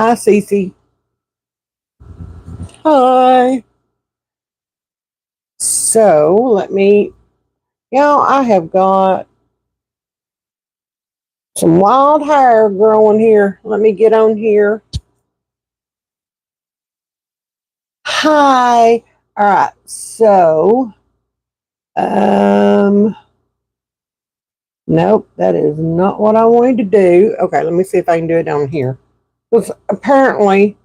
Hi, Cece. Hi. So I have got some wild hair growing here. Let me get on here. Hi. All right. Um, nope, that is not what I wanted to do. Okay, let me see if I can do it down here. Because apparently,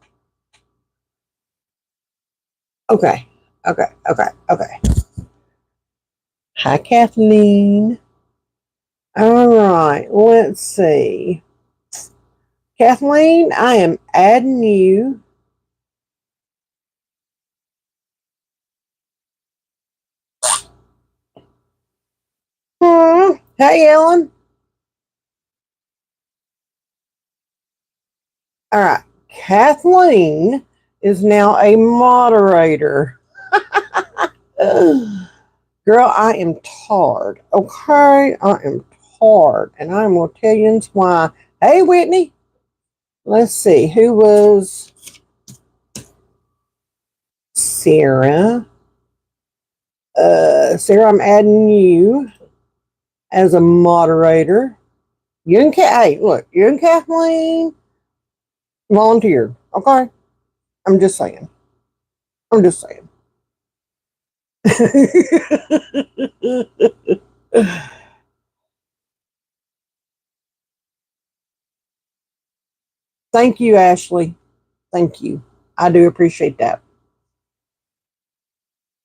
okay, okay. Hi, Kathleen. All right, let's see. Kathleen, I am adding you. Hey, Ellen. All right. Kathleen is now a moderator. Girl, I am tired. Okay. I am tired. And I'm going to tell you why. Hey, Whitney. Let's see. Who was Sarah? Sarah, I'm adding you as a moderator. Hey, look, you and Kathleen volunteered. Okay. I'm just saying. I'm just saying. Thank you, Ashley. Thank you. I do appreciate that.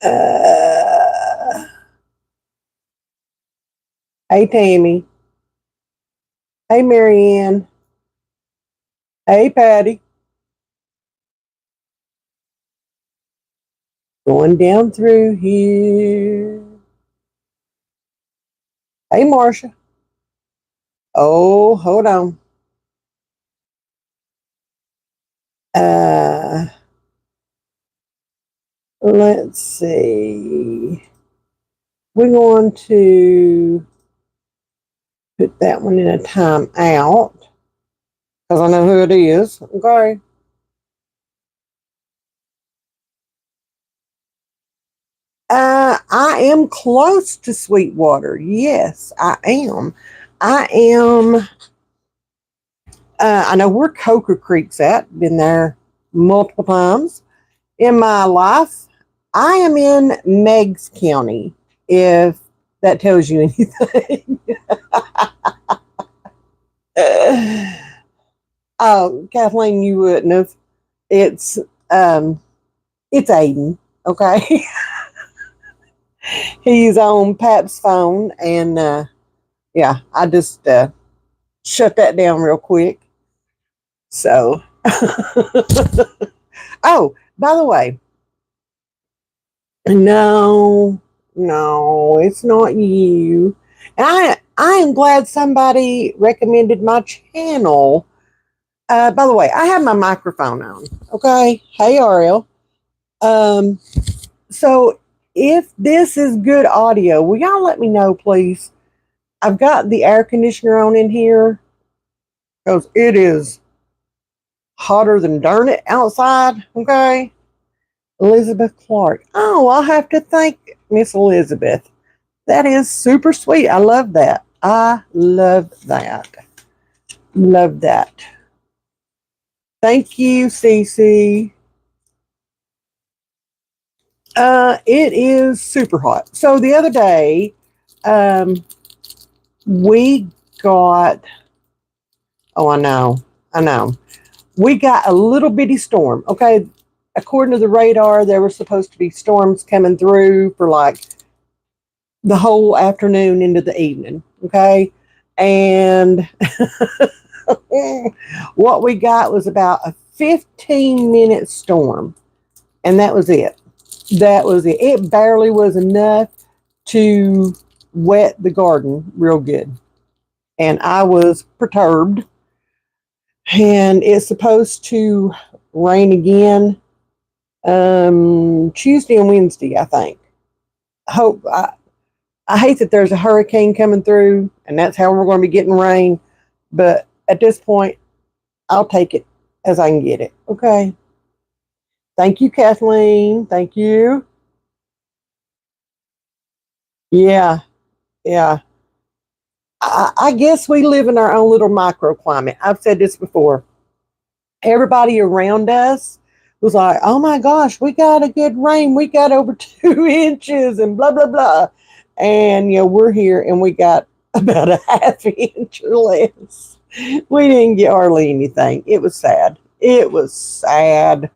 Uh, hey, Tammy. Hey, Marianne. Hey, Patty. Going down through here. Hey, Marcia. Oh, hold on. Uh, let's see. We're going to put that one in a timeout because I know who it is. Okay. I am close to Sweetwater. Yes, I am. I am. I know where Coker Creek's at. Been there multiple times in my life. I am in Meigs County, if that tells you anything. Oh, Kathleen, you wouldn't have. It's um, it's Aiden. Okay, he's on Pap's phone, and yeah, I just shut that down real quick. So, oh, by the way, no, no, it's not you. And I am glad somebody recommended my channel. By the way, I have my microphone on. Okay. Hey, Ariel. Um, so if this is good audio, will y'all let me know, please? I've got the air conditioner on in here because it is hotter than darn it outside. Okay. Elizabeth Clark. Oh, I'll have to thank Miss Elizabeth. That is super sweet. I love that. I love that. Love that. Thank you, Cece. It is super hot. So the other day, um, we got, oh, I know. We got a little bitty storm. Okay. According to the radar, there were supposed to be storms coming through for like the whole afternoon into the evening. Okay. And what we got was about a 15-minute storm. And that was it. That was it. It barely was enough to wet the garden real good. And I was perturbed. And it's supposed to rain again Tuesday and Wednesday, I think. Hope I hate that there's a hurricane coming through, and that's how we're going to be getting rain. But at this point, I'll take it. as I can get it. Okay. Thank you, Kathleen. Thank you. Yeah. Yeah. I guess we live in our own little microclimate. I've said this before. Everybody around us was like, oh my gosh, we got a good rain. We got over 2 inches and blah, blah, blah. And, we're here and we got about a half inch or less. We didn't get hardly anything. It was sad. It was sad.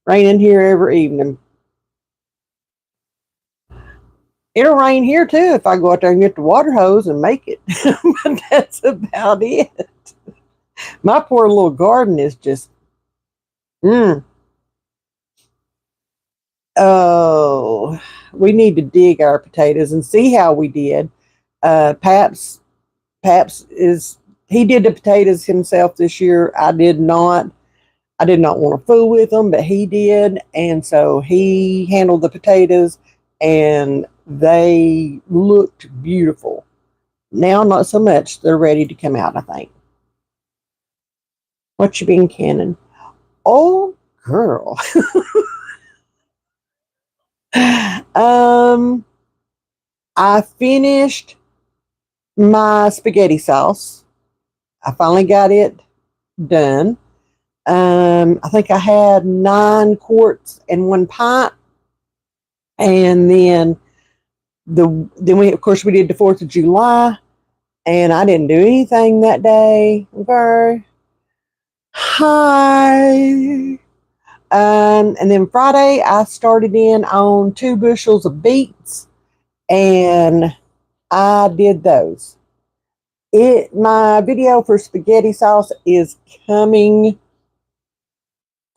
Raining here every evening. It'll rain here too if I go out there and get the water hose and make it. But that's about it. My poor little garden is just, mm. Oh, we need to dig our potatoes and see how we did. Paps he did the potatoes himself this year. I did not. I did not want to fool with him, but he did, and so he handled the potatoes, and they looked beautiful. Now, not so much. They're ready to come out, I think. What you been canning? Oh, girl. um, I finished my spaghetti sauce. I finally got it done. I think I had 9 quarts and 1 pint, and then we of course we did the 4th of July, and I didn't do anything that day. Okay. Hi. And then Friday I started in on 2 bushels of beets, and I did those. My video for spaghetti sauce is coming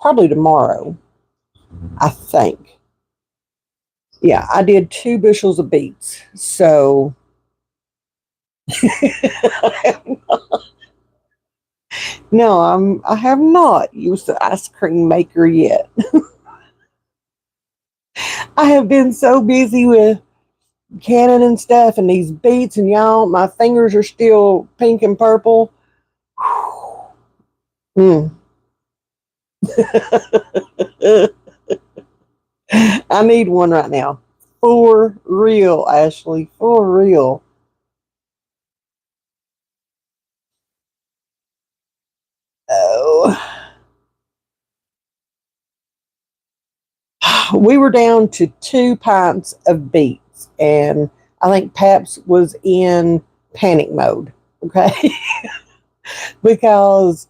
probably tomorrow, I think. Yeah, I did 2 bushels of beets. So no, I have not used the ice cream maker yet. I have been so busy with canning and stuff and these beets, and y'all, my fingers are still pink and purple. Mm. I need one right now. For real, Ashley. For real. Oh. We were down to 2 pints of beets, and I think Paps was in panic mode. Okay. Because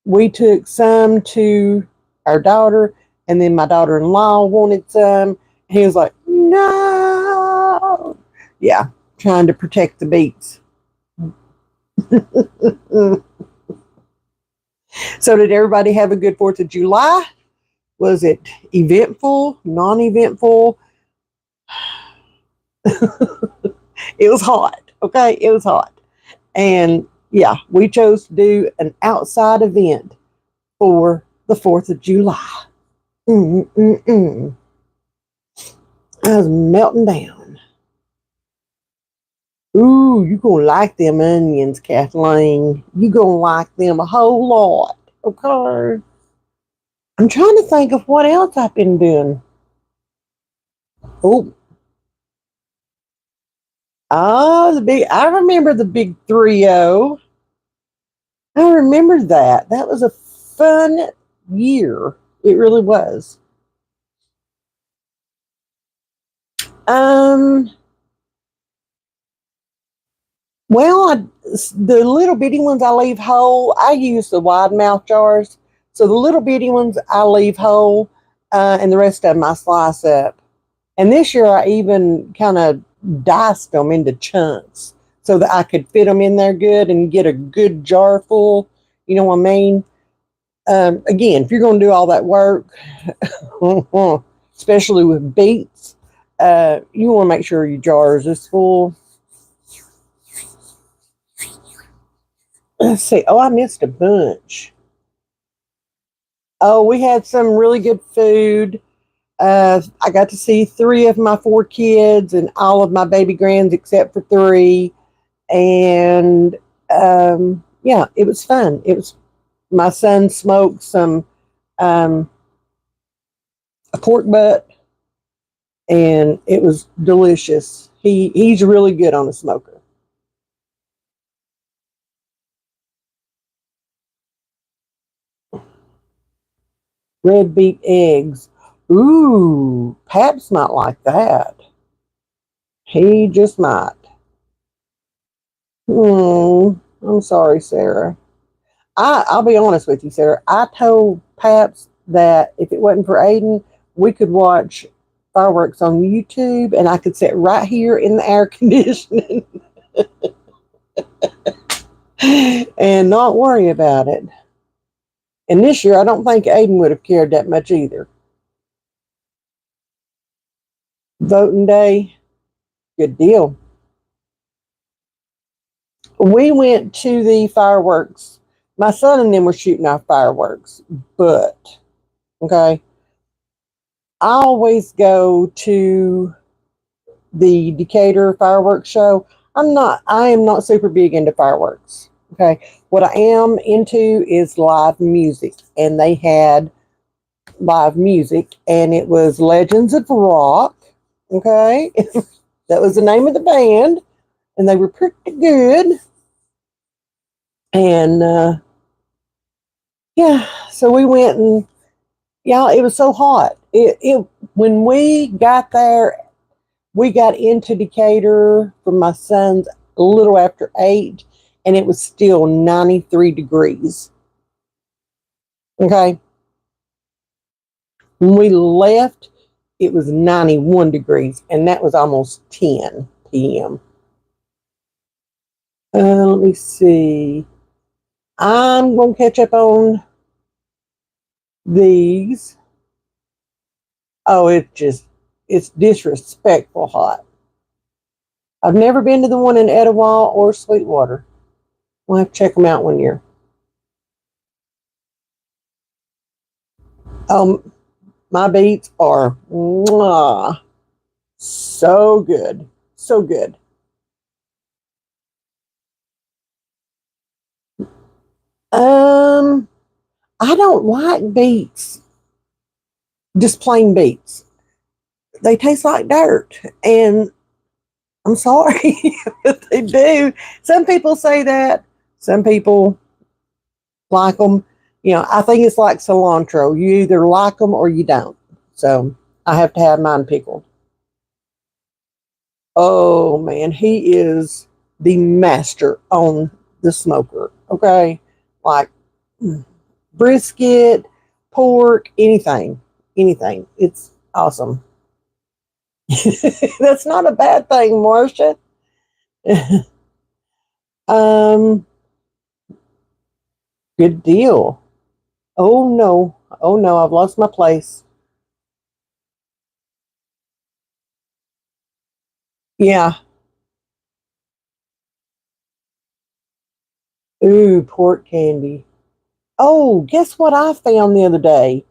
we took some to our daughter, and then my daughter-in-law wanted some. And he was like, no. Yeah, trying to protect the beets. So did everybody have a good 4th of July? Was it eventful, non-eventful? It was hot. Okay, it was hot. And yeah, we chose to do an outside event for the 4th of July. I was melting down. Ooh, you gonna like them onions, Kathleen. You gonna like them a whole lot. Okay. I'm trying to think of what else I've been doing. Oh, I remember the big 3-0. I remember that. That was a fun year. It really was. Um, well, the little bitty ones I leave whole. I use the wide mouth jars. So the little bitty ones I leave whole, and the rest of them I slice up. And this year I even kind of diced them into chunks so that I could fit them in there good and get a good jar full. You know what I mean? Again, if you're going to do all that work, especially with beets, you want to make sure your jar is this full. Let's see. Oh, I missed a bunch. Oh, we had some really good food. I got to see 3 of my 4 kids and all of my baby grands except for 3. And yeah, it was fun. It was My son smoked some um, a pork butt, and it was delicious. He's really good on a smoker. Red beet eggs. Ooh, Pap's might like that. He just might. I'm sorry, Sarah. I'll be honest with you, Sarah. I told Paps that if it wasn't for Aiden, we could watch fireworks on YouTube, and I could sit right here in the air conditioning and not worry about it. And this year, I don't think Aiden would have cared that much either. Voting day, good deal. We went to the fireworks. My son and them were shooting off fireworks, but okay, I always go to the Decatur fireworks show. I am not super big into fireworks. Okay. What I am into is live music. And they had live music, and it was Legends of Rock. Okay. That was the name of the band. And they were pretty good. And yeah, so we went, and yeah, it was so hot. When we got there, we got into Decatur for my son's a little after 8, and it was still 93 degrees. Okay. When we left, it was 91 degrees, and that was almost 10 p.m. Let me see. I'm going to catch up on these. Oh, it's disrespectful hot. I've never been to the one in Etowah or Sweetwater. We'll have to check them out one year. My beets are mwah, so good. So good. Um, I don't like beets, just plain beets. They taste like dirt. And I'm sorry, but they do. Some people say that. Some people like them. I think it's like cilantro. You either like them or you don't. So I have to have mine pickled. Oh man, he is the master on the smoker. Okay. Like brisket, pork, anything. Anything. It's awesome. That's not a bad thing, Marcia. um, Good deal. Oh no. Oh no, I've lost my place. Yeah. Ooh, pork candy. Oh, guess what I found the other day?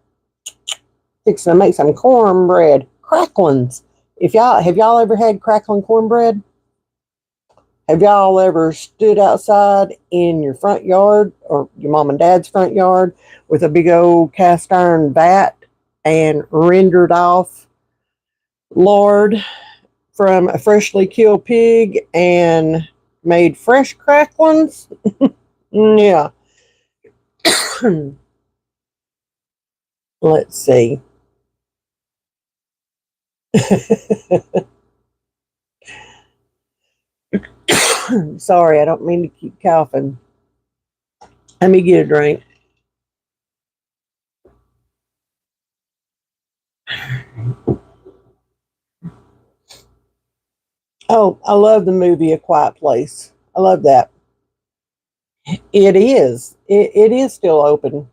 Fixing to make some cornbread. Cracklins. If y'all have y'all ever had crackling cornbread? Have y'all ever stood outside in your front yard or your mom and dad's front yard with a big old cast iron vat and rendered off lard from a freshly killed pig and made fresh cracklings? Yeah. Let's see. Sorry, I don't mean to keep coughing. Let me get a drink. Oh, I love the movie A Quiet Place. I love that. It is. It is still open.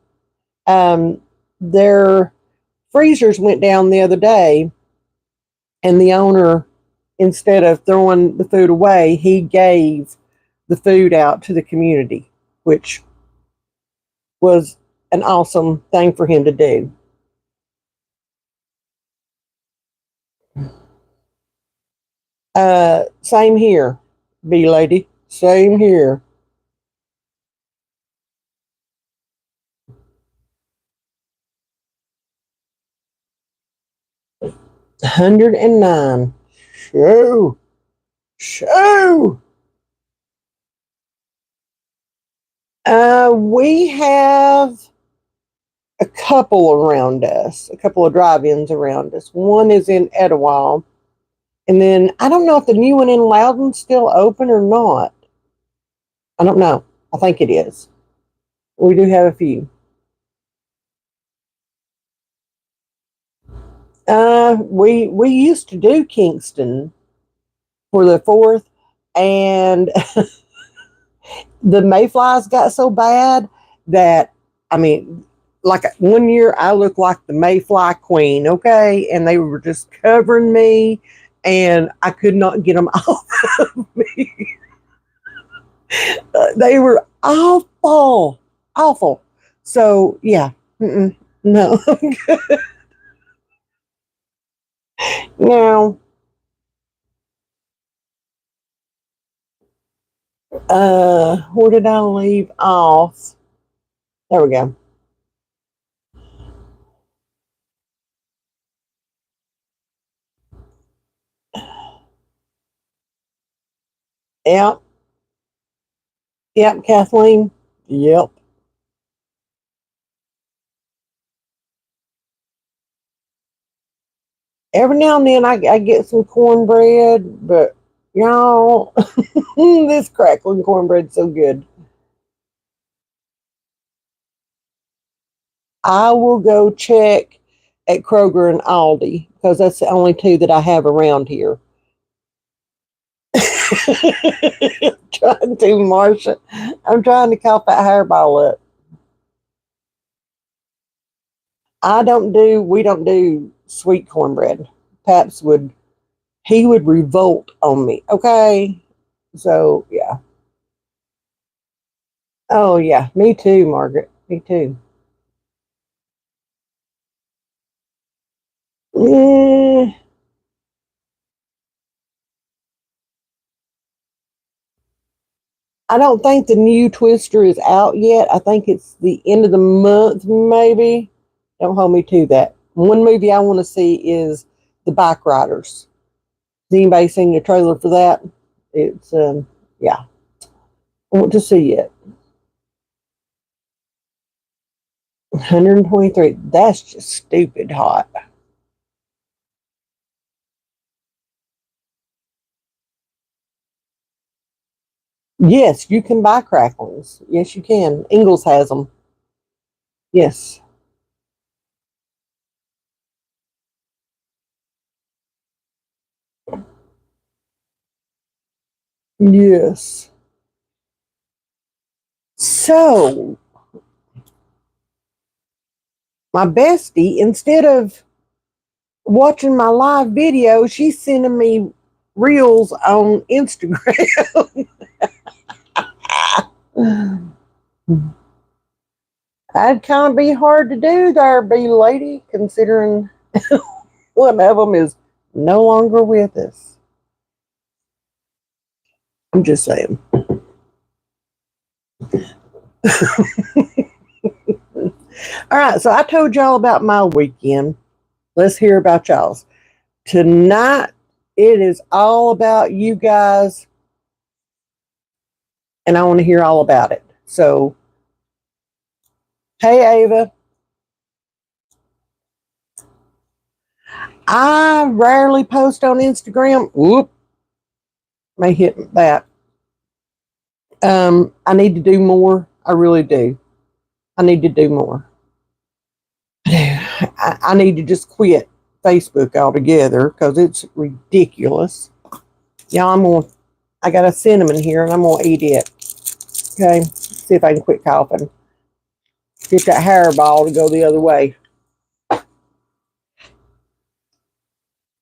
Um, their freezers went down the other day, and the owner, instead of throwing the food away, he gave the food out to the community, which was an awesome thing for him to do. Same here, B lady. Same here. 109. Shoo. Shoo. We have a couple around us, a couple of drive-ins around us. One is in Etowah, and then I don't know if the new one in Loudon's still open or not. I don't know. I think it is. We do have a few. We used to do Kingston for the 4th, and the mayflies got so bad that, I mean, like one year I looked like the mayfly queen, okay, and they were just covering me, and I could not get them off of me. They were awful, awful. So yeah, no, now, where did I leave off? There we go. Yep, yep, Kathleen. Yep. Every now and then I get some cornbread, but y'all, this crackling cornbread's so good. I will go check at Kroger and Aldi because that's the only two that I have around here. Trying to, Marsha. I'm trying to cough that hairball up. We don't do sweet cornbread. Paps he would revolt on me. Okay. So, yeah. Oh, yeah. Me too, Margaret. Me too. Mm, I don't think the new Twister is out yet. I think it's the end of the month, maybe. Don't hold me to that. One movie I want to see is The Bike Riders. Has anybody seen the trailer for that? It's yeah. I want to see it. 123. That's just stupid hot. Yes, you can buy cracklings. Yes, you can. Ingles has them. Yes. Yes. So, my bestie, instead of watching my live video, she's sending me reels on Instagram. That'd kind of be hard to do there, B lady, considering one of them is no longer with us. I'm just saying. All right, so I told y'all about my weekend. Let's hear about y'all's. Tonight, it is all about you guys, and I want to hear all about it. So, hey, Ava, I rarely post on Instagram. Whoop, may hit that. I need to do more. I really do. I need to do more. I need to just quit Facebook altogether because it's ridiculous. Yeah, I got a cinnamon here and I'm gonna eat it. Okay, see if I can quit coughing. Get that hairball to go the other way.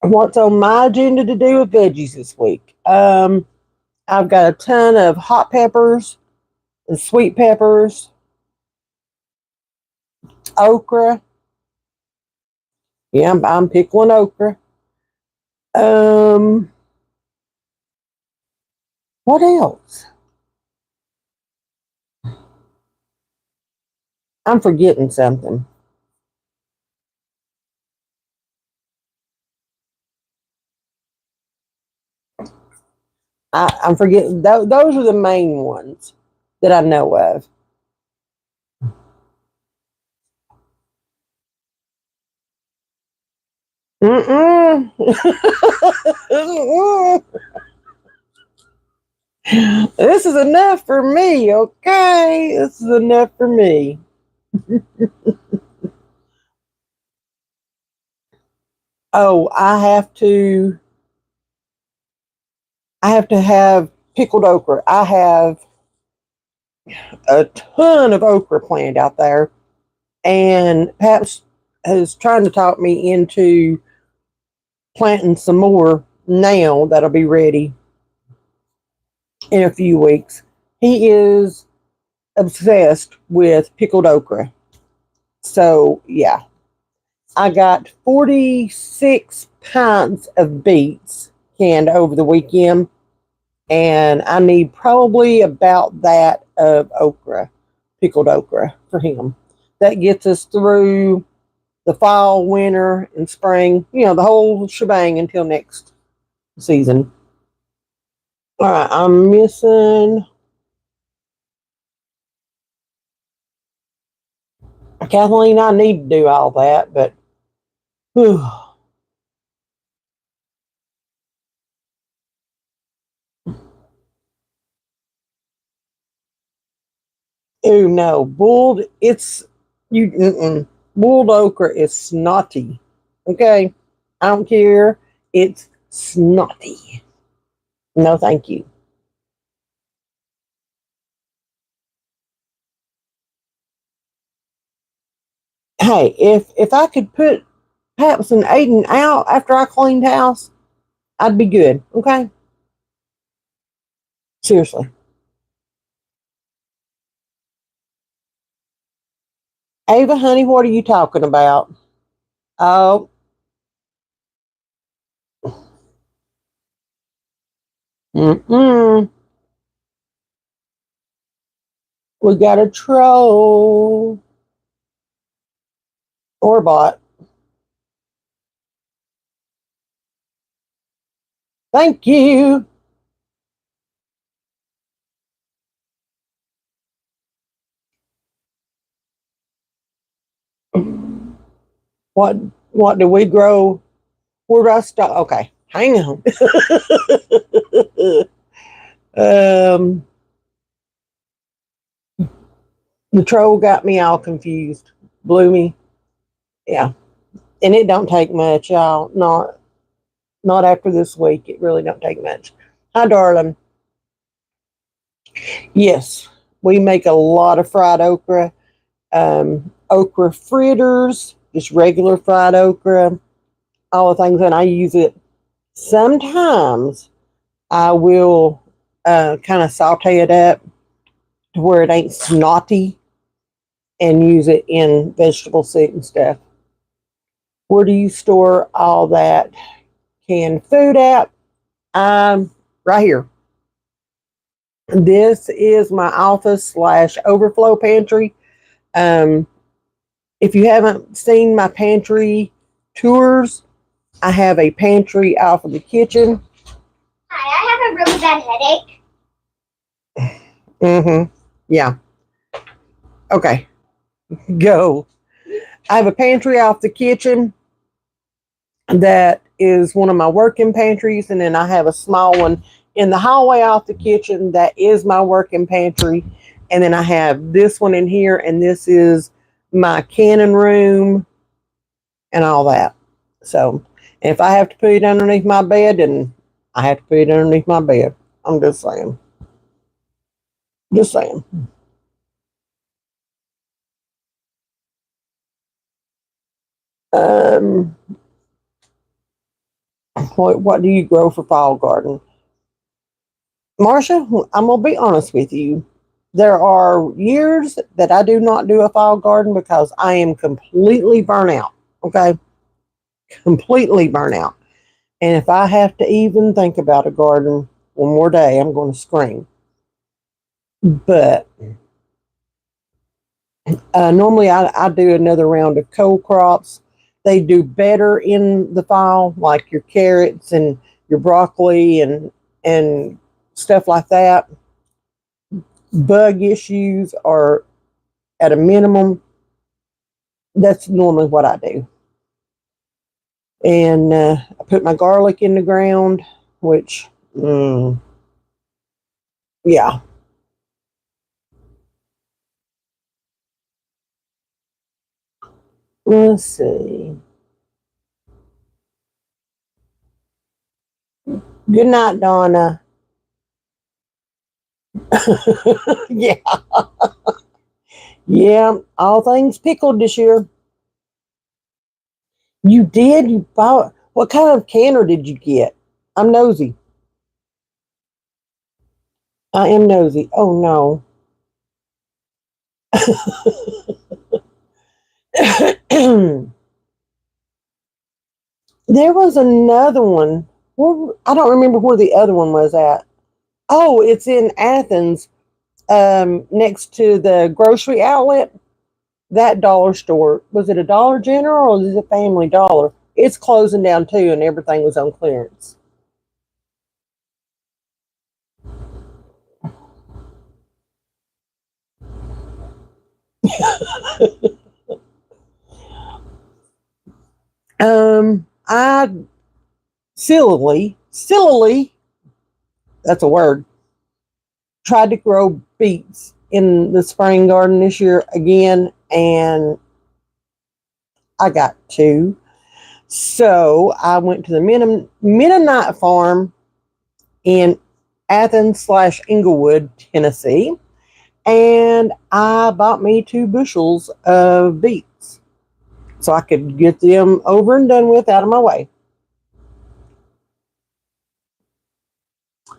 What's on my agenda to do with veggies this week? I've got a ton of hot peppers and sweet peppers, okra. Yeah, I'm pickling okra. Um, what else? I'm forgetting something. I'm forgetting. Those are the main ones that I know of. Mm-mm. This is enough for me, okay? This is enough for me. Oh, I have to have pickled okra. I have a ton of okra planted out there, and Paps is trying to talk me into planting some more now that'll be ready in a few weeks. He is obsessed with pickled okra. So, yeah, I got 46 pints of beets canned over the weekend, and I need probably about that of okra, pickled okra for him. That gets us through the fall, winter, and spring, the whole shebang until next season. All right, I'm missing Kathleen. I need to do all that, but whew. Oh no, bulled okra is snotty. Okay, I don't care. It's snotty. No, thank you. Hey, if I could put Paps and Aiden out after I cleaned house, I'd be good. Okay, seriously. Ava, honey, what are you talking about? Oh, mm-mm. We got a troll or bot. Thank you. What what do we grow? Where do I start? Okay, hang on. um, the troll got me all confused. Blew me. Yeah, and it don't take much, y'all. Not after this week. It really don't take much. Hi, darling. Yes, we make a lot of fried okra. Okra fritters, just regular fried okra, all the things, and I use it. Sometimes I will kind of saute it up to where it ain't snotty and use it in vegetable soup and stuff. Where do you store all that canned food at? Right here. This is my office slash overflow pantry. Um, if you haven't seen my pantry tours, I have a pantry out of the kitchen. Hi, I have a really bad headache. Mm-hmm. Yeah. Okay. Go. I have a pantry off the kitchen that is one of my working pantries, and then I have a small one in the hallway off the kitchen that is my working pantry, and then I have this one in here, and this is my canning room and all that. So if I have to put it underneath my bed, then I have to put it underneath my bed. I'm just saying. Just saying. Um, what do you grow for fall garden? Marsha, I'm going to be honest with you. There are years that I do not do a fall garden because I am completely burnt out. Okay. Completely burnt out. And if I have to even think about a garden one more day, I'm going to scream. But normally I do another round of cold crops. They do better in the fall, like your carrots and your broccoli and stuff like that. Bug issues are at a minimum. That's normally what I do. And I put my garlic in the ground, which, yeah. Let's see. Good night, Donna. Yeah. Yeah. All things pickled this year. You did? You bought, what kind of canner did you get? I'm nosy. I am nosy. Oh no. There was another one. I don't remember where the other one was at. Oh, it's in Athens, next to the grocery outlet. That dollar store. Was it a Dollar General or was it a Family Dollar? It's closing down too, and everything was on clearance. I sillily, that's a word, tried to grow beets in the spring garden this year again, and I got two. So I went to the Mennonite farm in Athens/Inglewood, Tennessee, and I bought me 2 bushels of beets so I could get them over and done with out of my way.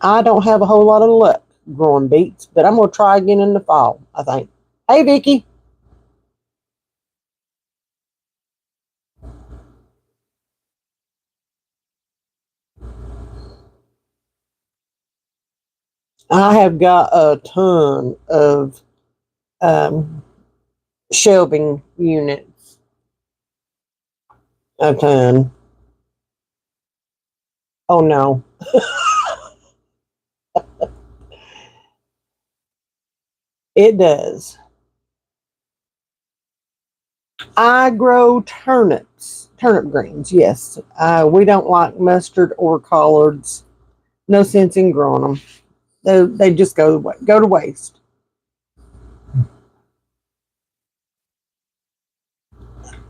I don't have a whole lot of luck growing beets, but I'm going to try again in the fall, I think. Hey, Vicky. I have got a ton of um, shelving units. A ton. Oh, no. It does. I grow turnips, turnip greens, yes. We don't like mustard or collards. No sense in growing them. They just go to waste.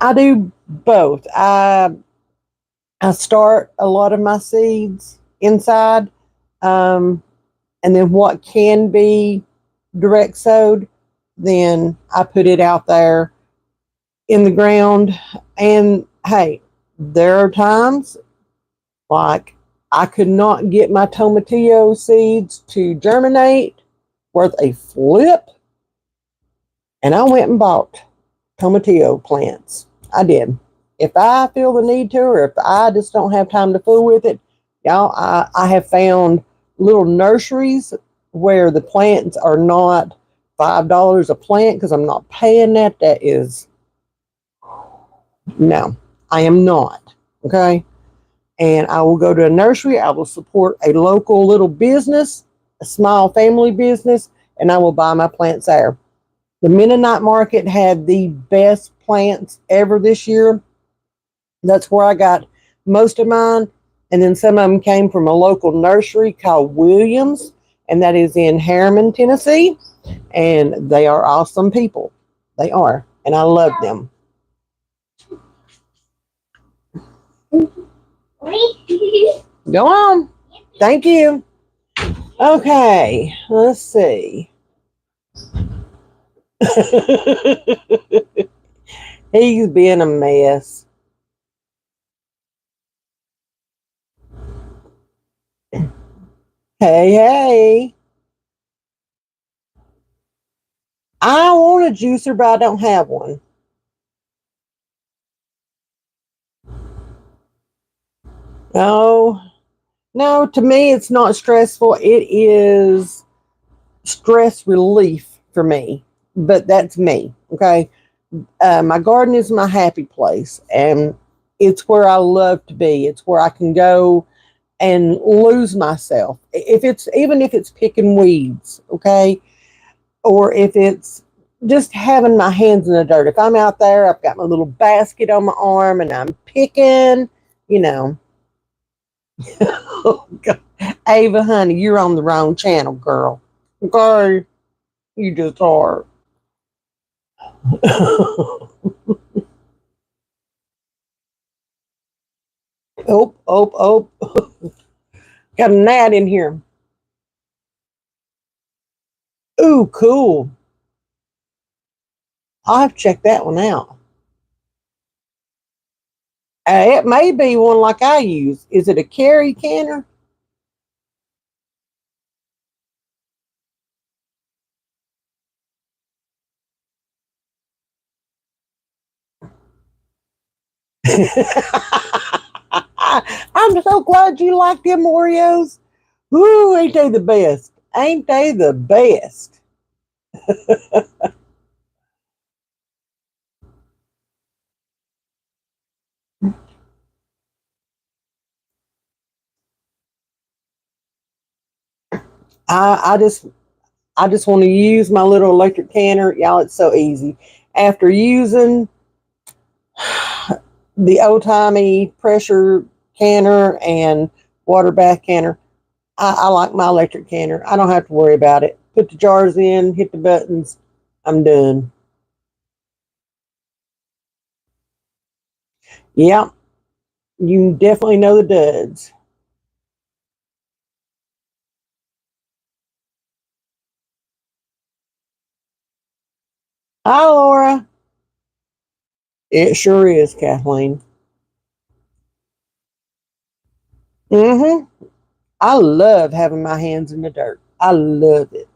I do both. I start a lot of my seeds inside, and then what can be direct sowed, then I put it out there in the ground. And hey, there are times like I could not get my tomatillo seeds to germinate worth a flip, and I went and bought tomatillo plants. I did. If I feel the need to, or if I just don't have time to fool with it, y'all, I have found little nurseries where the plants are not $5 a plant because I'm not paying that. That is, no, I am not. Okay. And I will go to a nursery. I will support a local little business, a small family business, and I will buy my plants there. The Mennonite market had the best plants ever this year. That's where I got most of mine. And then some of them came from a local nursery called Williams, and that is in Harriman, Tennessee. And they are awesome people. They are. And I love them. Go on. Thank you. Okay, let's see. He's being a mess. Hey, hey. I want a juicer, but I don't have one. No, no, to me, it's not stressful. It is stress relief for me, but that's me. Okay. My garden is my happy place, and it's where I love to be. It's where I can go and lose myself. Even if it's picking weeds, okay, or if it's just having my hands in the dirt. If I'm out there, I've got my little basket on my arm and I'm picking, you know. Oh, God. Ava, honey, you're on the wrong channel, girl. Okay, you just are. Oh, oh, oh. Got a gnat in here. Ooh, cool. I'll have to check that one out. It may be one like I use. Is it a carry canner? I'm so glad you like them Oreos. Ooh, ain't they the best? Ain't they the best? I, I just I just want to use my little electric canner. Y'all, it's so easy. After using the old timey pressure canner and water bath canner, I like my electric canner. I don't have to worry about it. Put the jars in, hit the buttons, I'm done. Yeah, you definitely know the duds. Hi, Laura. It sure is, Kathleen. Mm-hmm. I love having my hands in the dirt. I love it.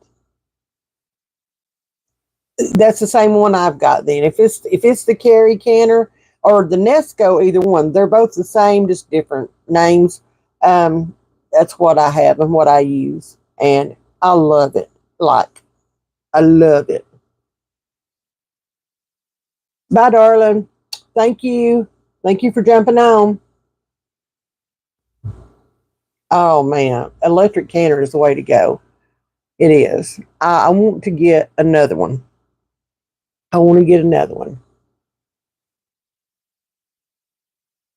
That's the same one I've got then. If it's the Carry Canner or the Nesco, either one, they're both the same, just different names. That's what I have and what I use, and I love it. Like I love it. Bye, darling. Thank you. Thank you for jumping on. Oh man, electric canner is the way to go. It is. I want to get another one. I want to get another one.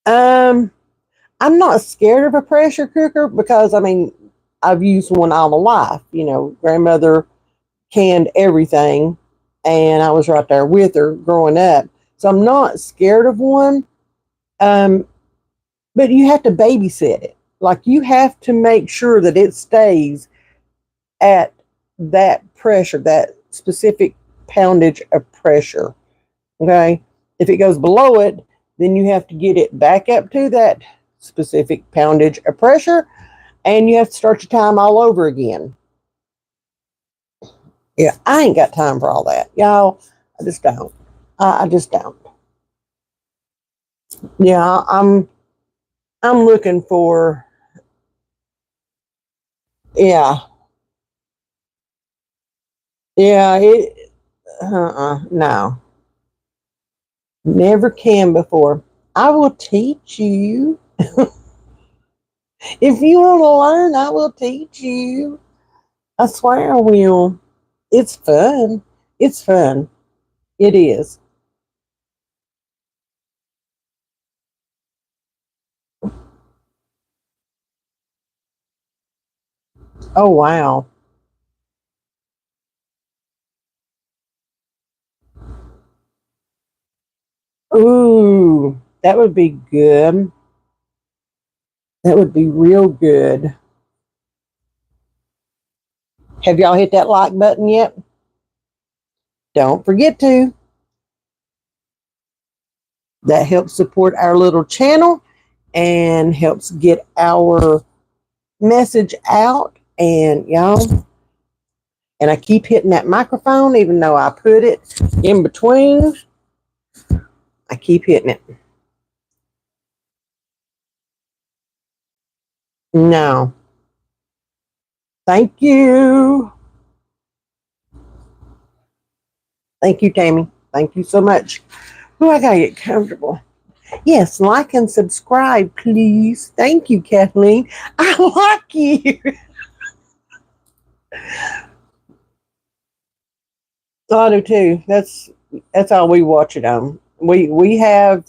Um, I'm not scared of a pressure cooker because I mean I've used one all my life. You know, grandmother canned everything, and I was right there with her growing up, so I'm not scared of one. Um, but you have to babysit it. Like you have to make sure that it stays at that pressure, that specific poundage of pressure. Okay, if it goes below it, then you have to get it back up to that specific poundage of pressure, and you have to start your time all over again. Yeah, I ain't got time for all that, y'all. I just don't. I just don't. Yeah, I'm looking for. Yeah, yeah. No, never can before. I will teach you if you want to learn. I will teach you. I swear I will. It's fun. It's fun. It is. Oh wow. Ooh, that would be good. That would be real good. Have y'all hit that like button yet? Don't forget to. That helps support our little channel and helps get our message out. And y'all, and I keep hitting that microphone, even though I put it in between. I keep hitting it. No. Thank you. Thank you, Tammy. Thank you so much. Oh, I gotta get comfortable. Yes, like and subscribe, please. Thank you, Kathleen. I like you. I do too. That's all we watch it on. We have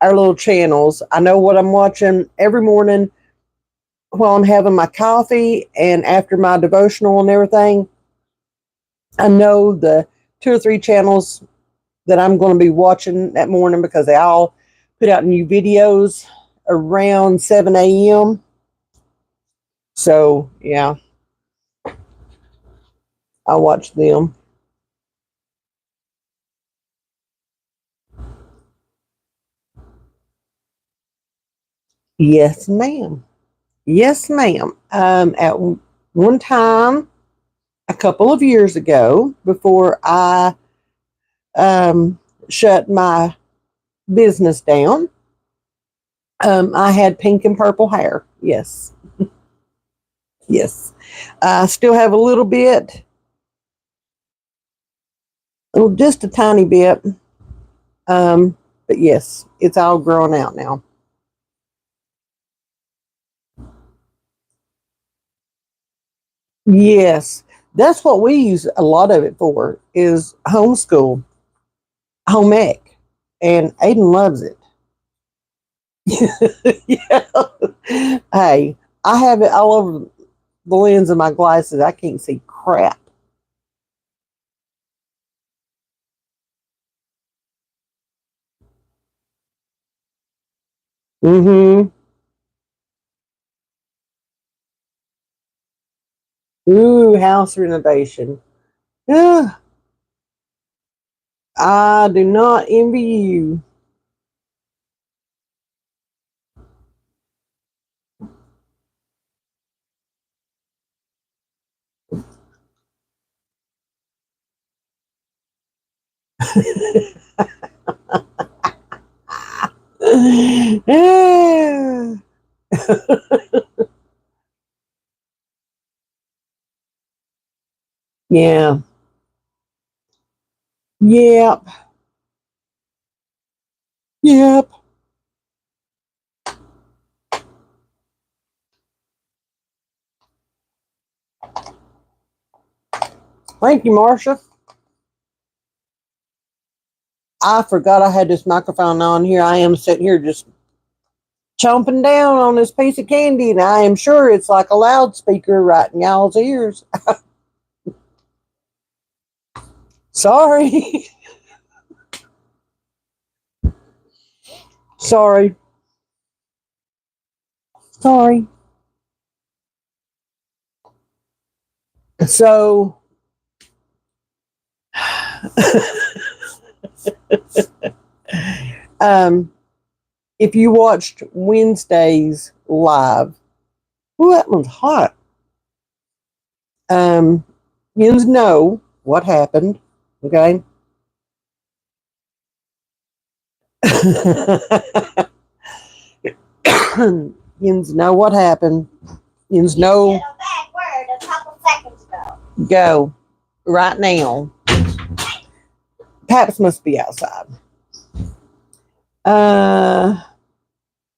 our little channels. I know what I'm watching every morning while I'm having my coffee and after my devotional and everything. I know the two or three channels that I'm going to be watching that morning because they all put out new videos around 7 a.m. So, yeah, I watch them. Yes, ma'am. Yes, ma'am. At one time, a couple of years ago, before I um, shut my business down, I had pink and purple hair. Yes, yes. I still have a little bit, oh, just a tiny bit. But yes, it's all grown out now. Yes, that's what we use a lot of it for is homeschool, home ec, and Aiden loves it. Yeah. Hey, I have it all over the lens of my glasses. I can't see crap. Mm-hmm. Ooh, house renovation. Ugh, I do not envy you. Yeah. Yep. Yep. Thank you, Marcia. I forgot I had this microphone on here. I am sitting here just chomping down on this piece of candy, and I am sure it's like a loudspeaker right in y'all's ears. Sorry. Sorry. Sorry. So, um, if you watched Wednesday's live, ooh, that one's hot. Um, you know what happened, okay? You know what happened. You know, a bad word a couple seconds ago. go right now. Paps must be outside.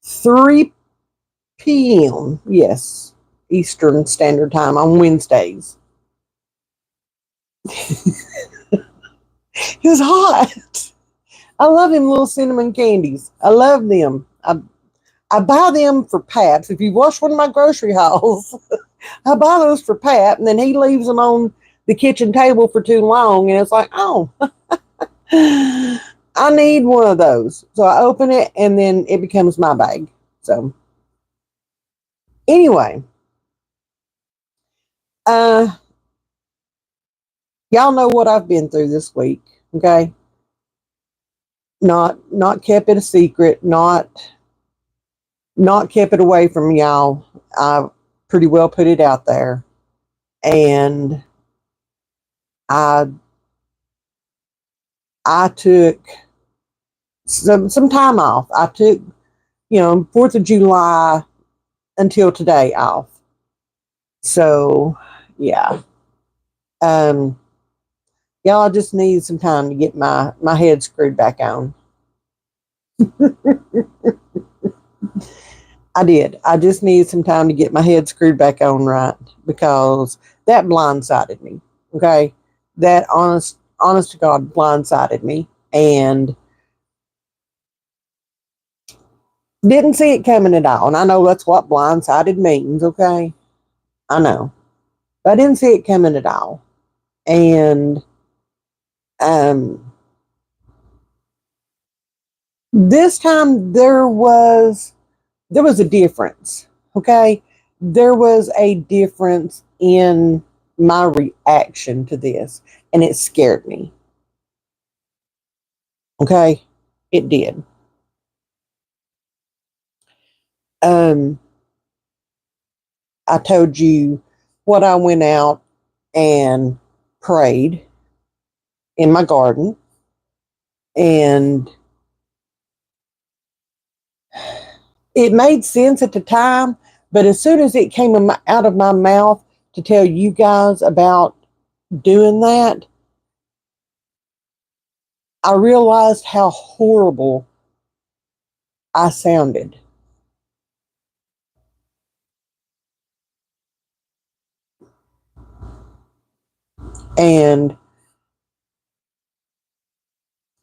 3 p.m. Yes, Eastern Standard Time on Wednesdays. It was hot. I love them little cinnamon candies. I love them. I buy them for Paps. If you watch one of my grocery hauls, I buy those for Pap, and then he leaves them on the kitchen table for too long, and it's like, oh, I need one of those. So I open it, and then it becomes my bag. So anyway, uh, y'all know what I've been through this week. Okay, not kept it a secret. Not kept it away from y'all. I pretty well put it out there, and I I took some time off. I took 4th of July until today off. So yeah, um, y'all, I just need some time to get my head screwed back on. I did. I just needed some time to get my head screwed back on right because that blindsided me. Okay. That honest to God blindsided me and didn't see it coming at all. And I know that's what blindsided means. Okay. I know. But I didn't see it coming at all. And um, this time there was a difference. Okay. There was a difference in my reaction to this, and it scared me. Okay. It did. Um, I told you what I went out and prayed in my garden, and it made sense at the time, but as soon as it came out of my mouth to tell you guys about doing that, I realized how horrible I sounded. And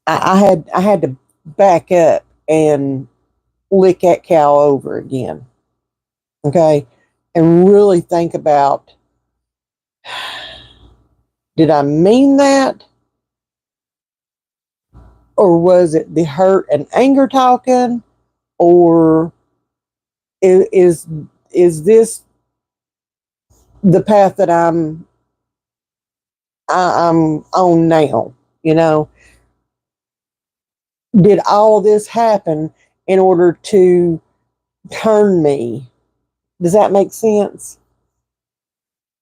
I had to back up and lick that cow over again. Okay. And really think about, did I mean that? Or was it the hurt and anger talking? Or is is this the path that I'm on now? You know, did all this happen in order to turn me? Does that make sense?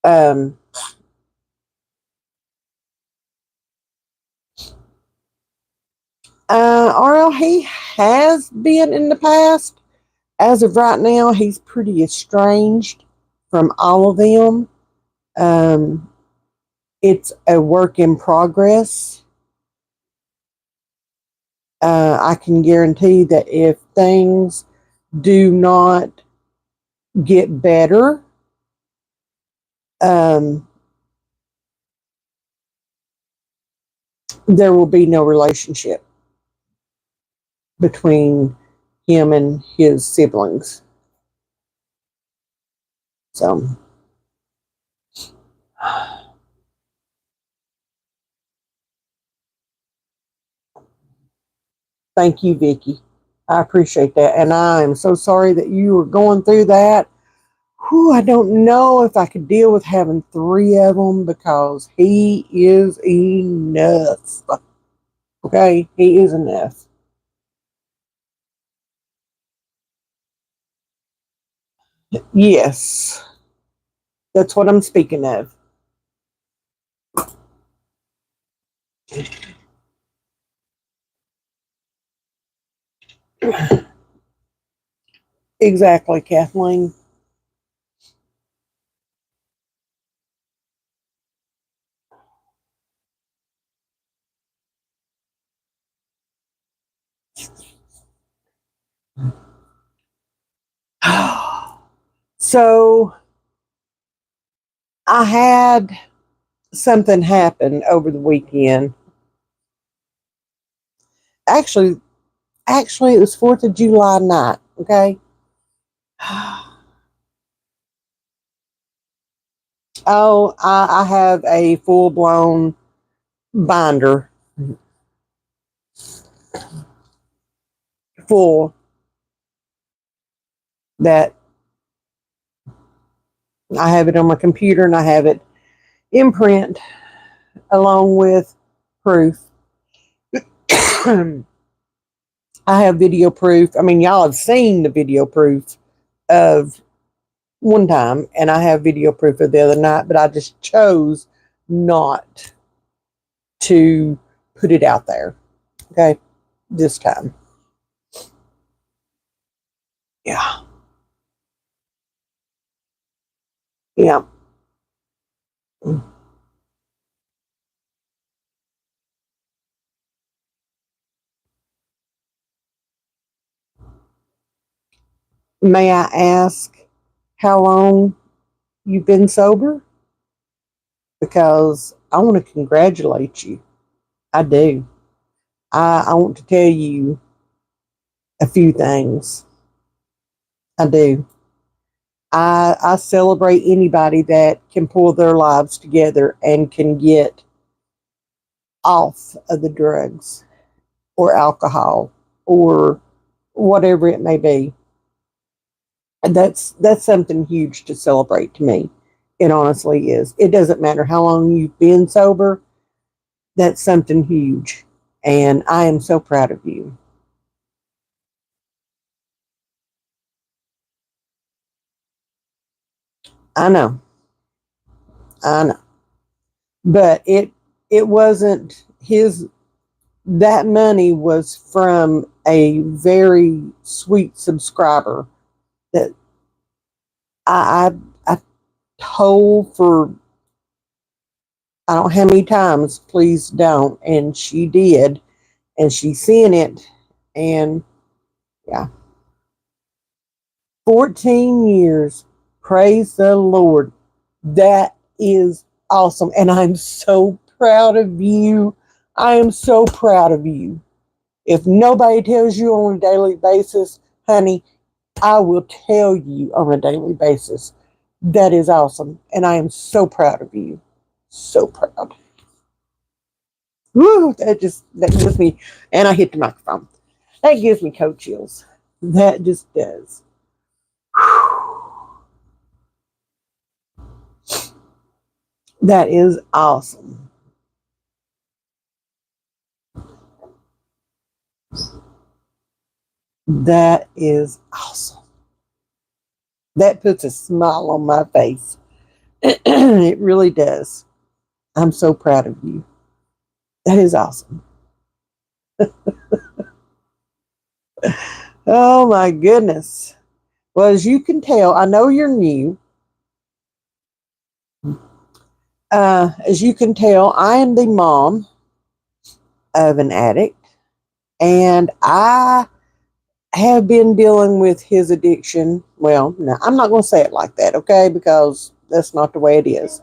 Um, RL, he has been in the past. As of right now, he's pretty estranged from all of them. Um, it's a work in progress. I can guarantee that if things do not get better, um, there will be no relationship between him and his siblings. So, thank you, Vicky. I appreciate that. And I am so sorry that you were going through that. Whew, I don't know if I could deal with having three of them because he is enough. Okay, he is enough. Yes, that's what I'm speaking of. Exactly, Kathleen. So I had something happen over the weekend. Actually, actually, it was 4th of July night. Okay. Oh, I have a full blown binder full that I have it on my computer and I have it in print along with proof. I have video proof. I mean, y'all have seen the video proof of one time, and I have video proof of the other night, but I just chose not to put it out there. Okay, this time. Yeah, yeah. May I ask how long you've been sober? Because I want to congratulate you. I do. I want to tell you a few things. I do. I celebrate anybody that can pull their lives together and can get off of the drugs or alcohol or whatever it may be. And that's something huge to celebrate to me. It honestly is. It doesn't matter how long you've been sober. That's something huge. And I am so proud of you. I know. I know. But it wasn't his. That money was from a very sweet subscriber that I told for I don't know how many times, please don't. And she did. And she seen it. And yeah, 14 years. Praise the Lord. That is awesome. And I'm so proud of you. I am so proud of you. If nobody tells you on a daily basis, honey, I will tell you on a daily basis. That is awesome. And I am so proud of you. So proud. Woo, that gives me, and I hit the microphone. That gives me coat chills. That just does. That is awesome. That is awesome. That puts a smile on my face. It really does. I'm so proud of you. That is awesome. Oh my goodness. Well, as you can tell, I know you're new. As you can tell, I am the mom of an addict, and I have been dealing with his addiction. Well, no, I'm not going to say it like that, okay? Because that's not the way it is.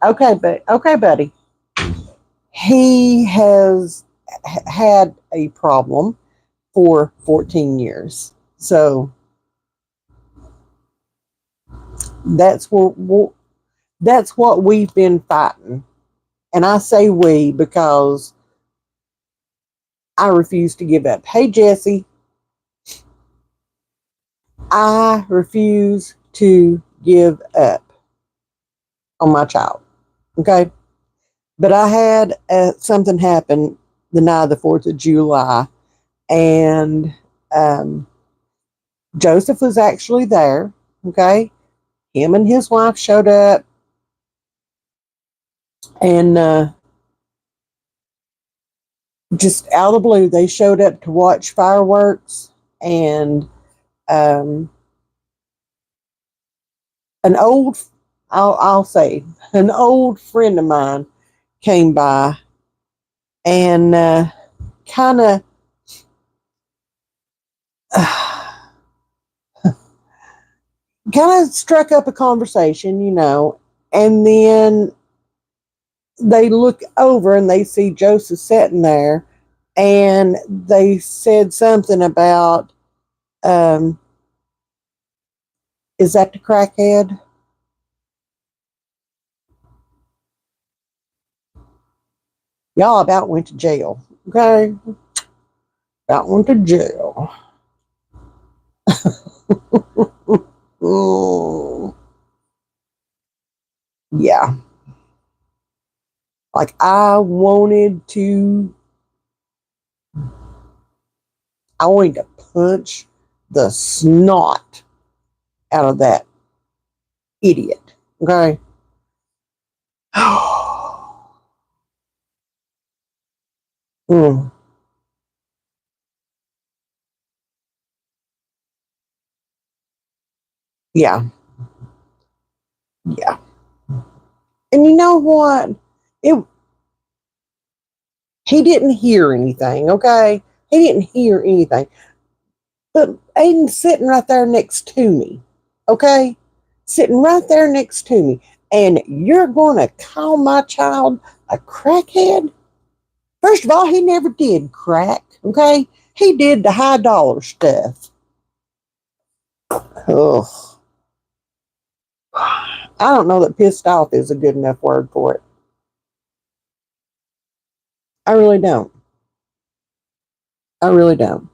Okay, but okay, buddy. He has had a problem for 14 years. So that's what we've been fighting. And I say we because I refuse to give up. Hey, Jesse, I refuse to give up on my child. Okay. But I had something happen the night of the 4th of July, and Joseph was actually there. Okay. Him and his wife showed up, and just out of the blue, they showed up to watch fireworks, and um, an old, I'll say, an old friend of mine came by and kind of kind of struck up a conversation, and then they look over and they see Joseph sitting there, and they said something about, is that the crackhead? Y'all about went to jail. Okay. About went to jail. Mm, yeah. Like I wanted to punch the snot out of that idiot. Okay. Mm, yeah. Yeah. And you know what? It He didn't hear anything, okay? He didn't hear anything. But Aiden's sitting right there next to me. Okay? Sitting right there next to me. And you're going to call my child a crackhead? First of all, he never did crack. Okay? He did the high dollar stuff. Ugh. I don't know that pissed off is a good enough word for it. I really don't. I really don't.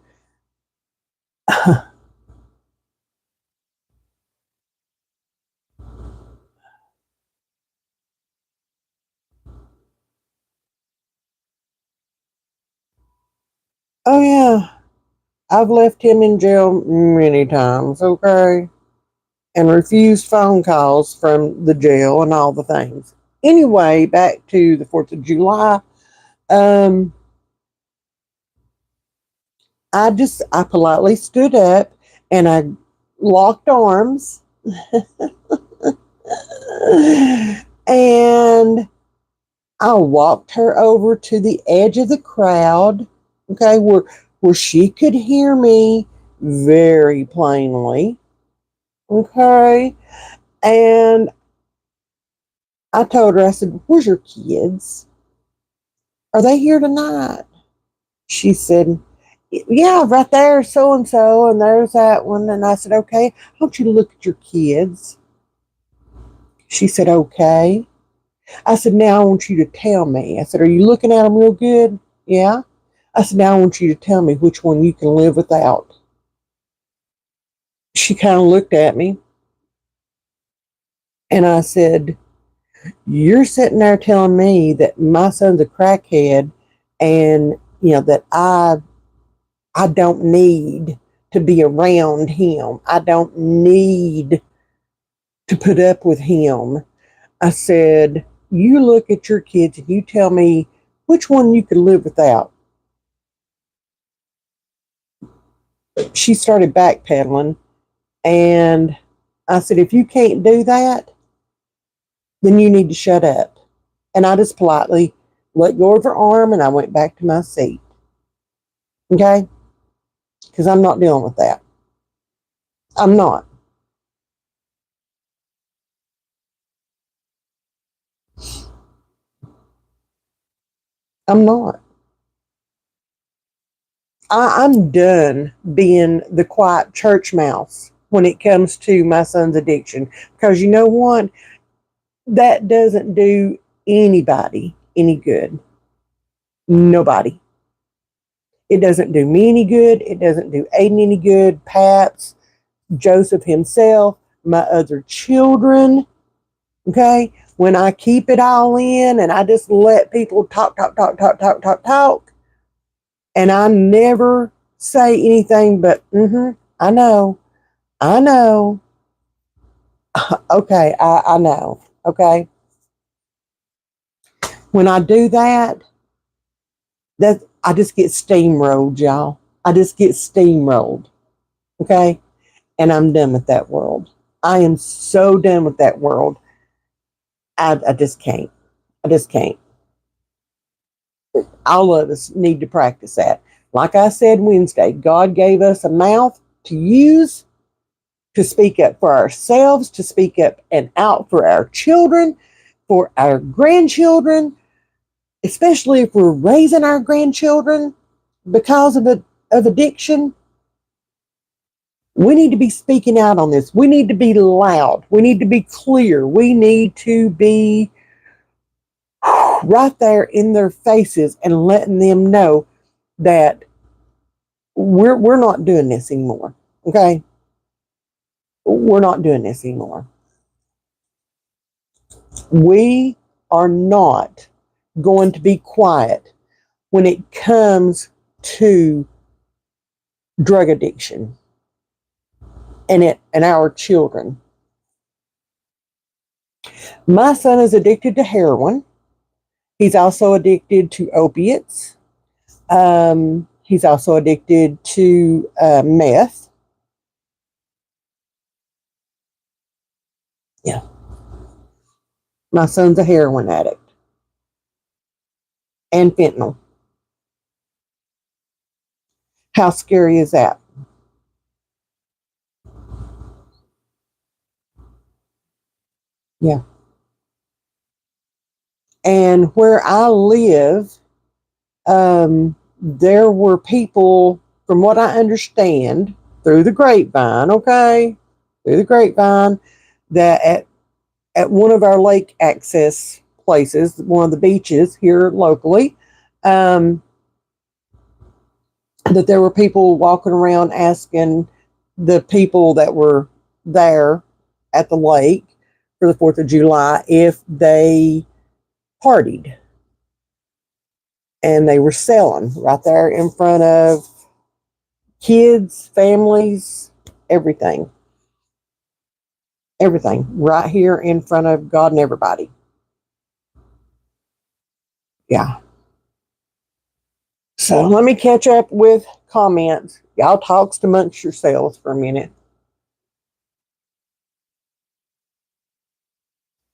Oh, yeah. I've left him in jail many times, okay? And refused phone calls from the jail and all the things. Anyway, back to the 4th of July. Um, I politely stood up and I locked arms and I walked her over to the edge of the crowd, okay, where she could hear me very plainly, okay, and I told her, I said, "Where's your kids? Are they here tonight?" She said, "Yeah, right there, so and so, and there's that one." And I said, "Okay, I want you to look at your kids." She said, "Okay." I said, "Now I want you to tell me." I said, "Are you looking at them real good?" "Yeah." I said, "Now I want you to tell me which one you can live without." She kind of looked at me and I said, "You're sitting there telling me that my son's a crackhead and, that I don't need to be around him. I don't need to put up with him." I said, "You look at your kids and you tell me which one you could live without." She started backpedaling, and I said, "If you can't do that, then you need to shut up." And I just politely let go of her arm and I went back to my seat. Okay? Because I'm not dealing with that. I'm not. I'm not. I'm done being the quiet church mouse when it comes to my son's addiction. Because you know what? That doesn't do anybody any good. Nobody. It doesn't do me any good. It doesn't do Aiden any good. Paps, Joseph himself, my other children. Okay? When I keep it all in and I just let people talk, talk, talk, talk, talk, talk, talk, and I never say anything but, I know, I know, okay, I know, okay? When I do that, I just get steamrolled, y'all. I just get steamrolled, okay? And I'm done with that world. I am so done with that world. I just can't. I just can't. All of us need to practice that. Like I said Wednesday, God gave us a mouth to use to speak up for ourselves, to speak up and out for our children, for our grandchildren, especially if we're raising our grandchildren because of addiction. We need to be speaking out on this. We need to be loud. We need to be clear. We need to be right there in their faces and letting them know that we're not doing this anymore. Okay? We're not doing this anymore. We are not going to be quiet when it comes to drug addiction and our children. My son is addicted to heroin. He's also addicted to opiates. He's also addicted to meth. Yeah, my son's a heroin addict and fentanyl. How scary is that? Yeah. And where I live, there were people, from what I understand, through the grapevine, okay, through the grapevine, that at one of our lake access places, one of the beaches here locally, um, that there were people walking around asking the people that were there at the lake for the 4th of July if they partied. And they were selling right there in front of kids, families, everything. Everything right here in front of God and everybody. Yeah. So let me catch up with comments. Y'all talks amongst yourselves for a minute.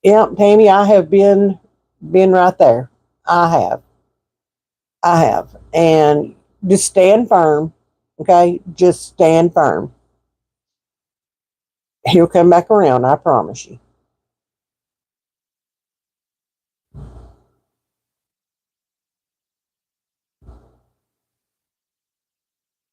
Yep, Tammy, I have been right there. I have. I have. And just stand firm. Okay? Just stand firm. He'll come back around, I promise you.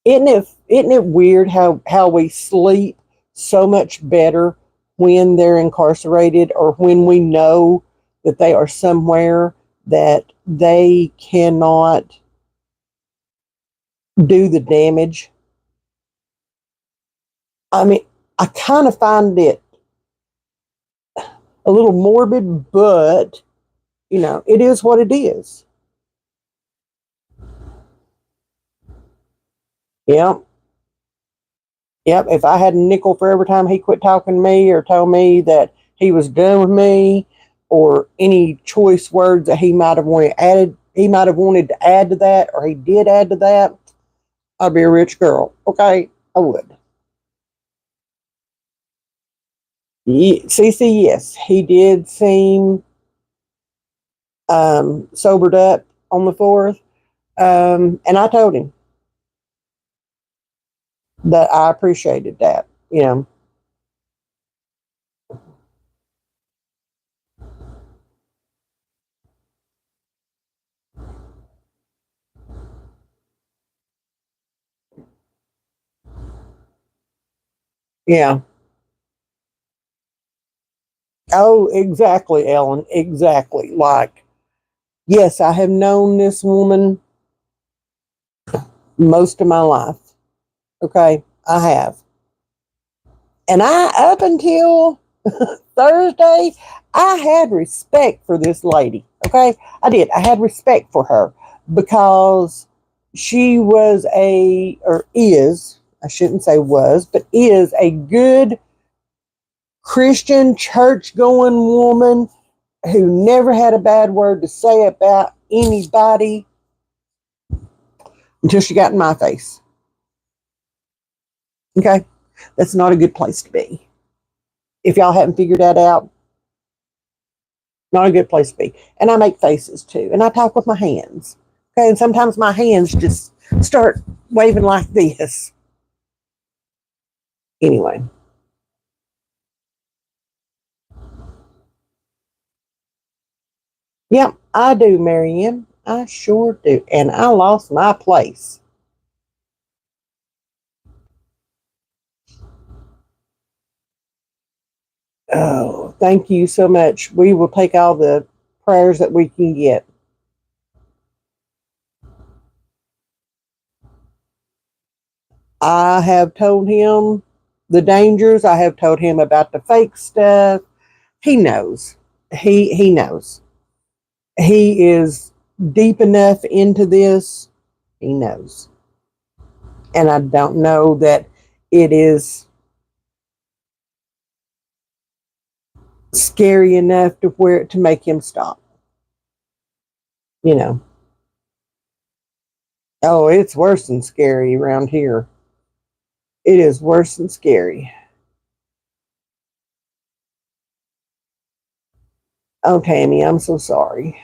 Isn't it weird how we sleep so much better when they're incarcerated, or when we know that they are somewhere that they cannot do the damage? I mean, I kind of find it a little morbid, but it is what it is. Yep. Yep. If I had a nickel for every time he quit talking to me or told me that he was done with me, or any choice words that he might have wanted to add to that, or he did add to that, I'd be a rich girl. Okay, I would. CC, yes, he did seem sobered up on the 4th, and I told him that I appreciated that. Yeah. Oh, exactly, Ellen. Exactly. Like, yes, I have known this woman most of my life. Okay, I have. And up until Thursday, I had respect for this lady. Okay, I did. I had respect for her because she was or is, I shouldn't say was, but is a good Christian church going woman who never had a bad word to say about anybody until she got in my face. Okay, that's not a good place to be. If y'all haven't figured that out, not a good place to be. And I make faces too. And I talk with my hands. Okay. And sometimes my hands just start waving like this. Anyway. Yep, I do, Marianne. I sure do. And I lost my place. Oh, thank you so much. We will take all the prayers that we can get. I have told him the dangers. I have told him about the fake stuff. He knows. He knows. He is deep enough into this. He knows. And I don't know that it is scary enough to make him stop. You know. Oh, it's worse than scary around here. It is worse than scary. Oh, Tammy, I'm so sorry.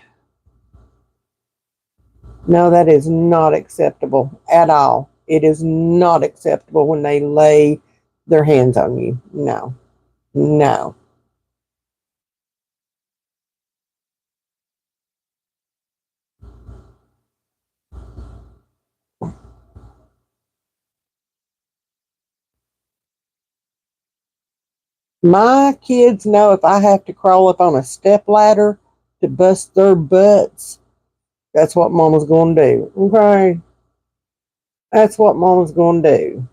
No, that is not acceptable at all. It is not acceptable when they lay their hands on you. No, no. My kids know if I have to crawl up on a step ladder to bust their butts, that's what mama's going to do. Okay? That's what mama's going to do.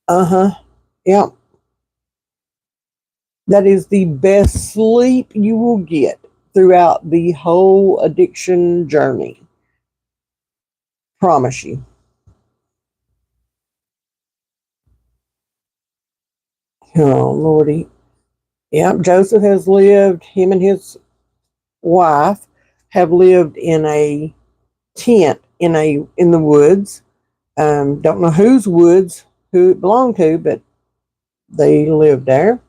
Uh-huh. Yep. That is the best sleep you will get throughout the whole addiction journey. Promise you. Oh, Lordy. Yep. Joseph has lived, him and his wife have lived in a tent in the woods. Don't know whose woods, who it belonged to, but they lived there.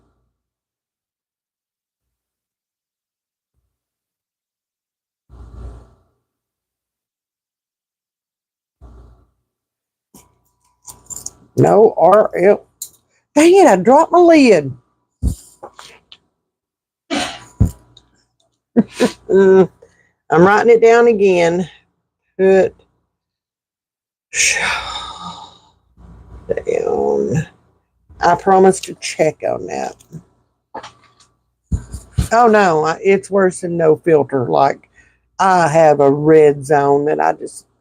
No, RL. Dang it, I dropped my lid. I'm writing it down again. Put down. I promise to check on that. Oh no, it's worse than no filter. Like I have a red zone that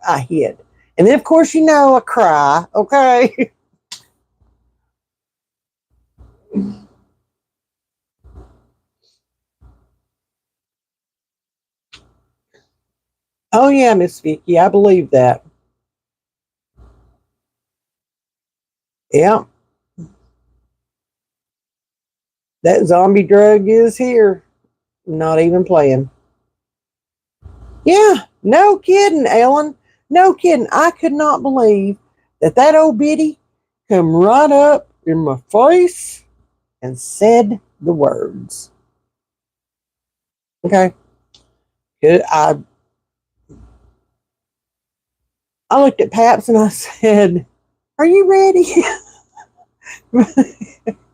I hit. And then of course I cry, okay? Oh yeah, Miss Vicky, I believe that. Yeah, that zombie drug is here. Not even playing. Yeah, no kidding, Ellen. No kidding. I could not believe that old biddy come right up in my face and said the words. Okay. I I looked at Paps and I said, "Are you ready?"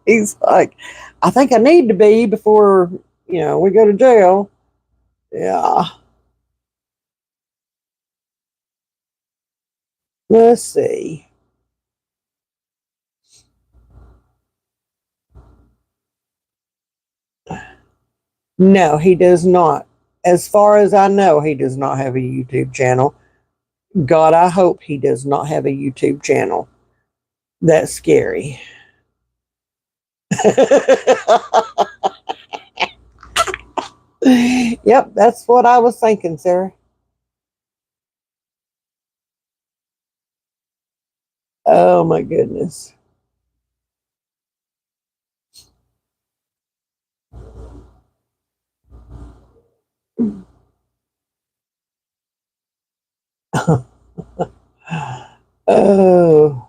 He's like, "I think I need to be before we go to jail." Yeah. Let's see. No, he does not. As far as I know, he does not have a YouTube channel. God, I hope he does not have a YouTube channel. That's scary. Yep, that's what I was thinking, Sarah. Oh my goodness. Oh,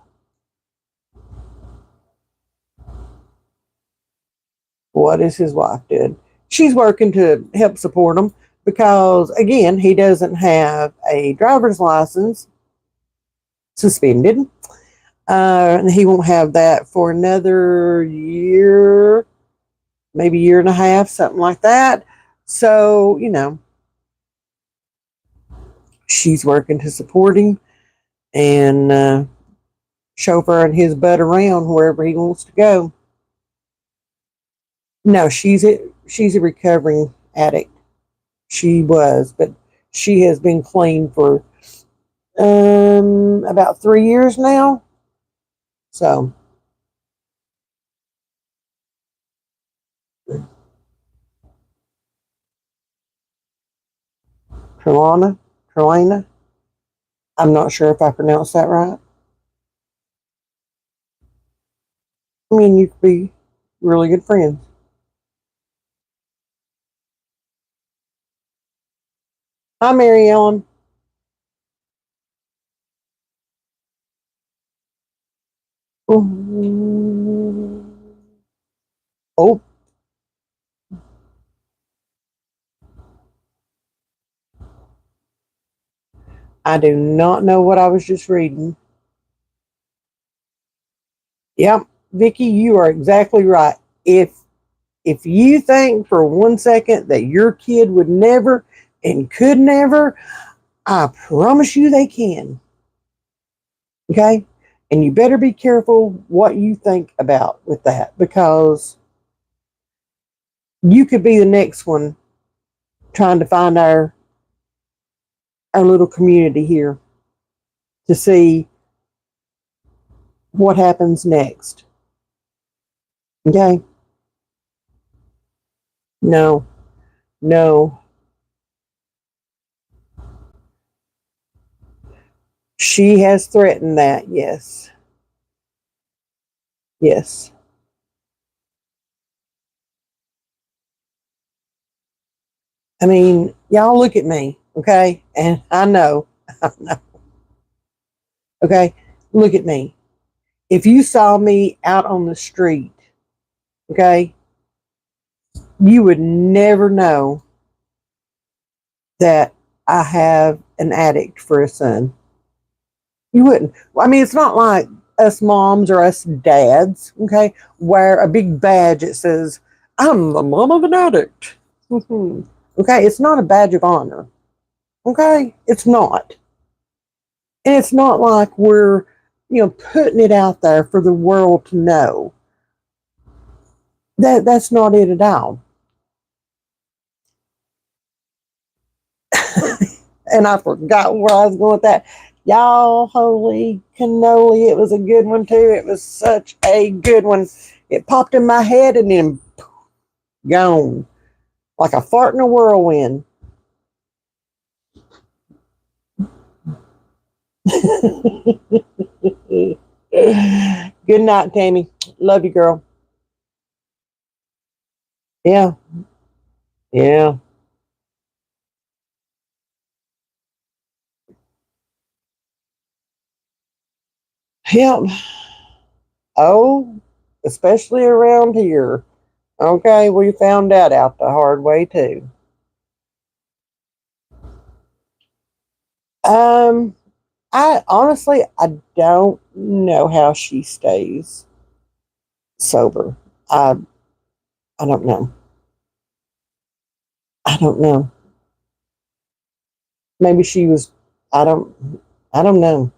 what is his wife doing? She's working to help support him because, again, he doesn't have a driver's license, suspended. And he won't have that for another year, maybe year and a half, something like that. So, she's working to support him and chauffeuring his butt around wherever he wants to go. No, she's a recovering addict. She was, but she has been clean for about 3 years now. So, Trelana, I'm not sure if I pronounced that right. I mean, you could be really good friends. Hi, Mary Ellen. Oh, I do not know what I was just reading. Yep, Vicky, you are exactly right. If you think for 1 second that your kid would never and could never, I promise you they can. Okay? And you better be careful what you think about with that, because you could be the next one trying to find our little community here to see what happens next. Okay? No, no. She has threatened that, yes. Yes. I mean, y'all look at me, okay? And I know, okay? Look at me. If you saw me out on the street, okay, you would never know that I have an addict for a son. You wouldn't. I mean, it's not like us moms or us dads, okay, wear a big badge that says, I'm the mom of an addict. Okay, it's not a badge of honor. Okay, it's not. And it's not like we're, putting it out there for the world to know. That's not it at all. And I forgot where I was going with that. Y'all, holy cannoli, it was a good one too. It was such a good one. It popped in my head and then gone like a fart in a whirlwind. Good night, Tammy. Love you, girl. Yeah, yeah. Yep. Oh, especially around here. Okay, we found that out the hard way too. Um, I don't know how she stays sober. I I don't know. I don't know. Maybe she was. I don't. I don't know.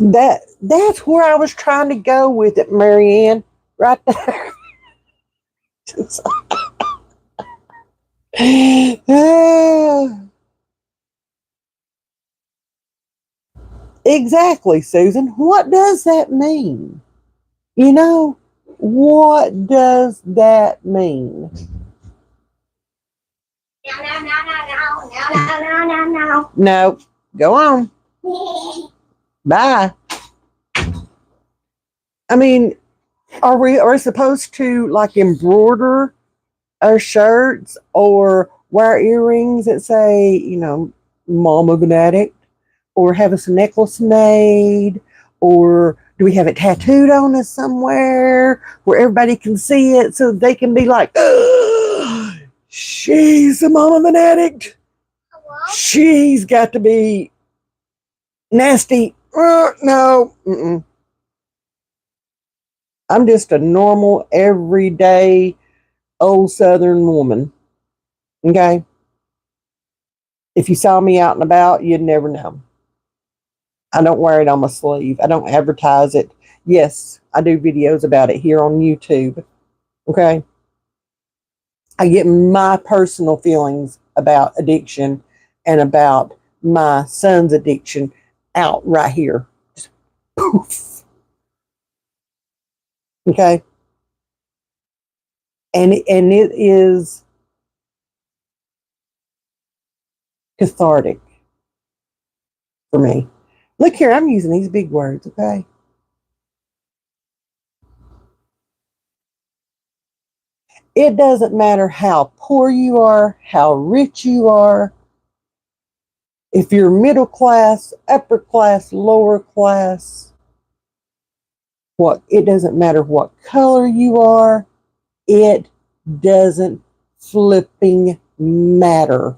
That's where I was trying to go with it, Marianne. Right there. Exactly, Susan. What does that mean? You know, what does that mean? No. No, go on. Bye. I mean, are we supposed to like embroider our shirts or wear earrings that say, mom of an addict, or have us a necklace made, or do we have it tattooed on us somewhere where everybody can see it so they can be like, oh, she's the mom of an addict. Hello? She's got to be nasty. No. Mm-mm. I'm just a normal, everyday, old Southern woman. Okay? If you saw me out and about, you'd never know. I don't wear it on my sleeve. I don't advertise it. Yes, I do videos about it here on YouTube. Okay? I get my personal feelings about addiction and about my son's addiction out right here. Just poof. Okay? And it is cathartic for me. Look here, I'm using these big words, okay? It doesn't matter how poor you are, how rich you are, if you're middle class, upper class, lower class, it doesn't matter what color you are, it doesn't flipping matter.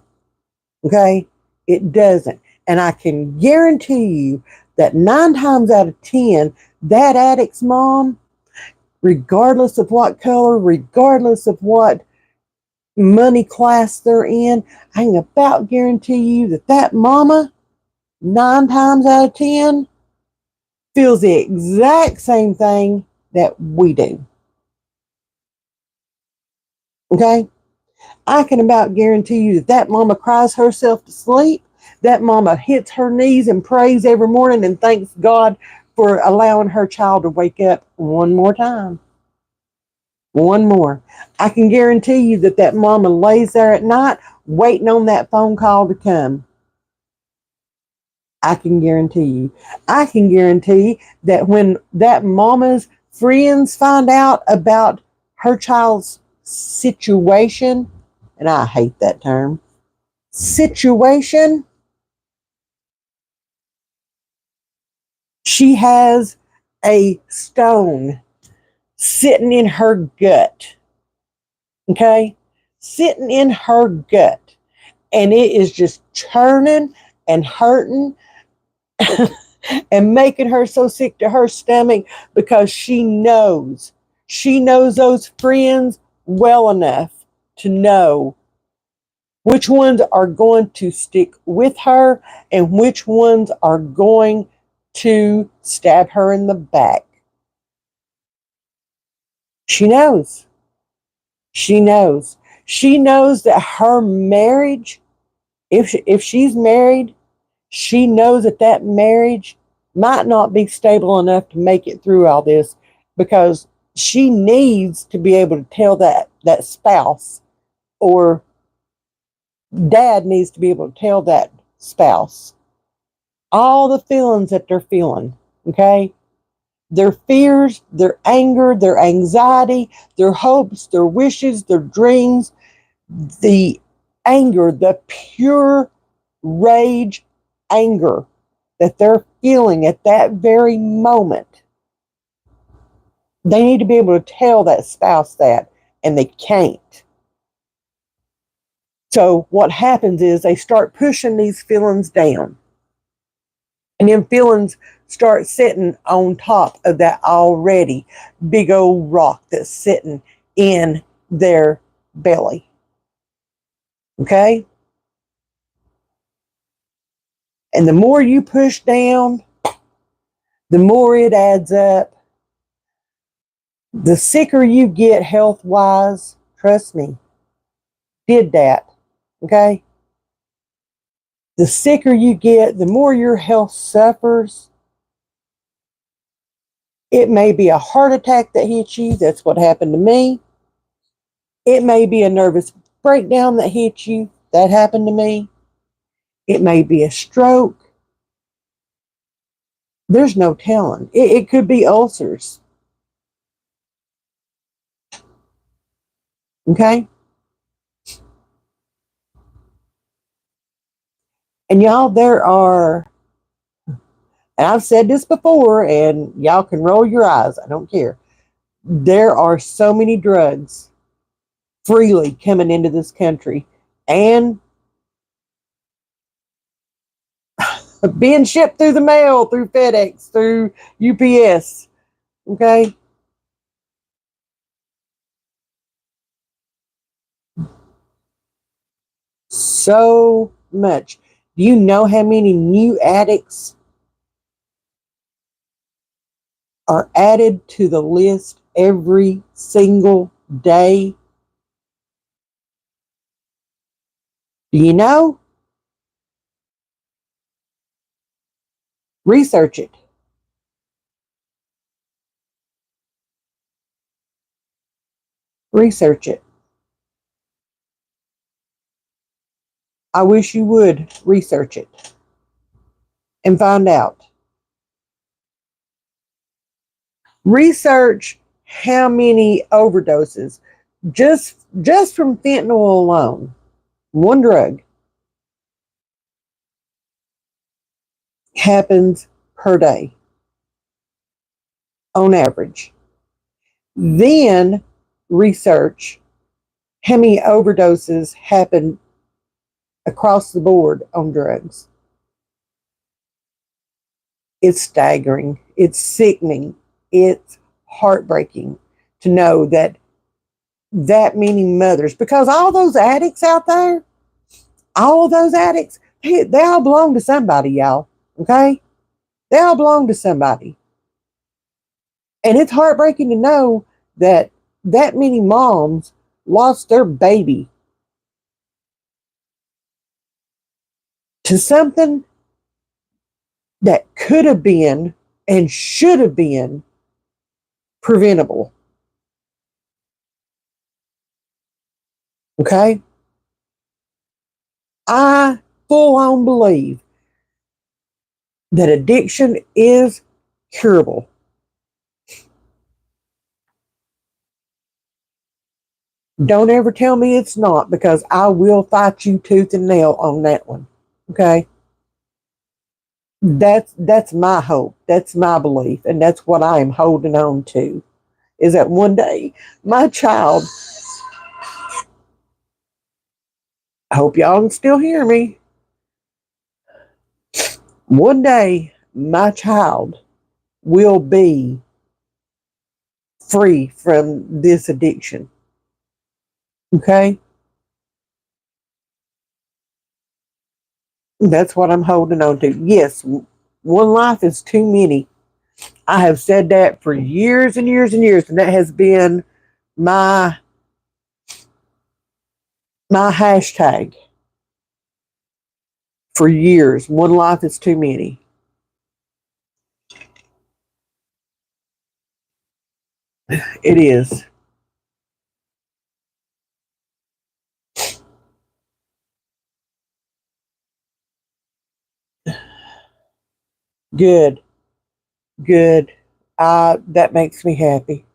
Okay? It doesn't. And I can guarantee you that 9 times out of 10, that addict's mom, regardless of what color, regardless of what, money class they're in, I can about guarantee you that that mama, 9 times out of 10, feels the exact same thing that we do. Okay? I can about guarantee you that that mama cries herself to sleep. That mama hits her knees and prays every morning and thanks God for allowing her child to wake up one more time. One more. I can guarantee you that that mama lays there at night waiting on that phone call to come. I can guarantee you. I can guarantee that when that mama's friends find out about her child's situation, and I hate that term, situation, she has a stone sitting in her gut. Okay? Sitting in her gut. And it is just churning and hurting and making her so sick to her stomach because she knows those friends well enough to know which ones are going to stick with her and which ones are going to stab her in the back. She knows. She knows. She knows that her marriage, if she's married, she knows that that marriage might not be stable enough to make it through all this because she needs to be able to tell that spouse, or dad needs to be able to tell that spouse all the feelings that they're feeling, okay? Their fears, their anger, their anxiety, their hopes, their wishes, their dreams, the anger, the pure rage anger that they're feeling at that very moment. They need to be able to tell that spouse that, and they can't. So what happens is they start pushing these feelings down. And then feelings start sitting on top of that already big old rock that's sitting in their belly. Okay? And the more you push down, the more it adds up. The sicker you get health wise, trust me, did that. Okay? The sicker you get, the more your health suffers. It may be a heart attack that hits you. That's what happened to me. It may be a nervous breakdown that hits you. That happened to me. It may be a stroke. There's no telling. It could be ulcers. Okay? And y'all, there are, and I've said this before, and y'all can roll your eyes. I don't care. There are so many drugs freely coming into this country and being shipped through the mail, through FedEx, through UPS. Okay? So much. Do you know how many new addicts are added to the list every single day? Do you know? Research it. Research it. I wish you would research it and find out. Research how many overdoses just from fentanyl alone, one drug, happens per day on average. Then research how many overdoses happen across the board on drugs. It's staggering. It's sickening. It's heartbreaking to know that that many mothers, because all those addicts out there, all of those addicts, they all belong to somebody, y'all. Okay? They all belong to somebody. And it's heartbreaking to know that that many moms lost their baby to something that could have been and should have been preventable. Okay? I full on believe that addiction is curable. Don't ever tell me it's not, because I will fight you tooth and nail on that one. Okay? That's my hope. That's my belief. And that's what I am holding on to. Is that one day my child, I hope y'all can still hear me. One day my child will be free from this addiction. Okay? That's what I'm holding on to. Yes, one life is too many. I have said that for years and years and years, and that has been my hashtag for years. One life is too many. It is. Good. Good. That makes me happy.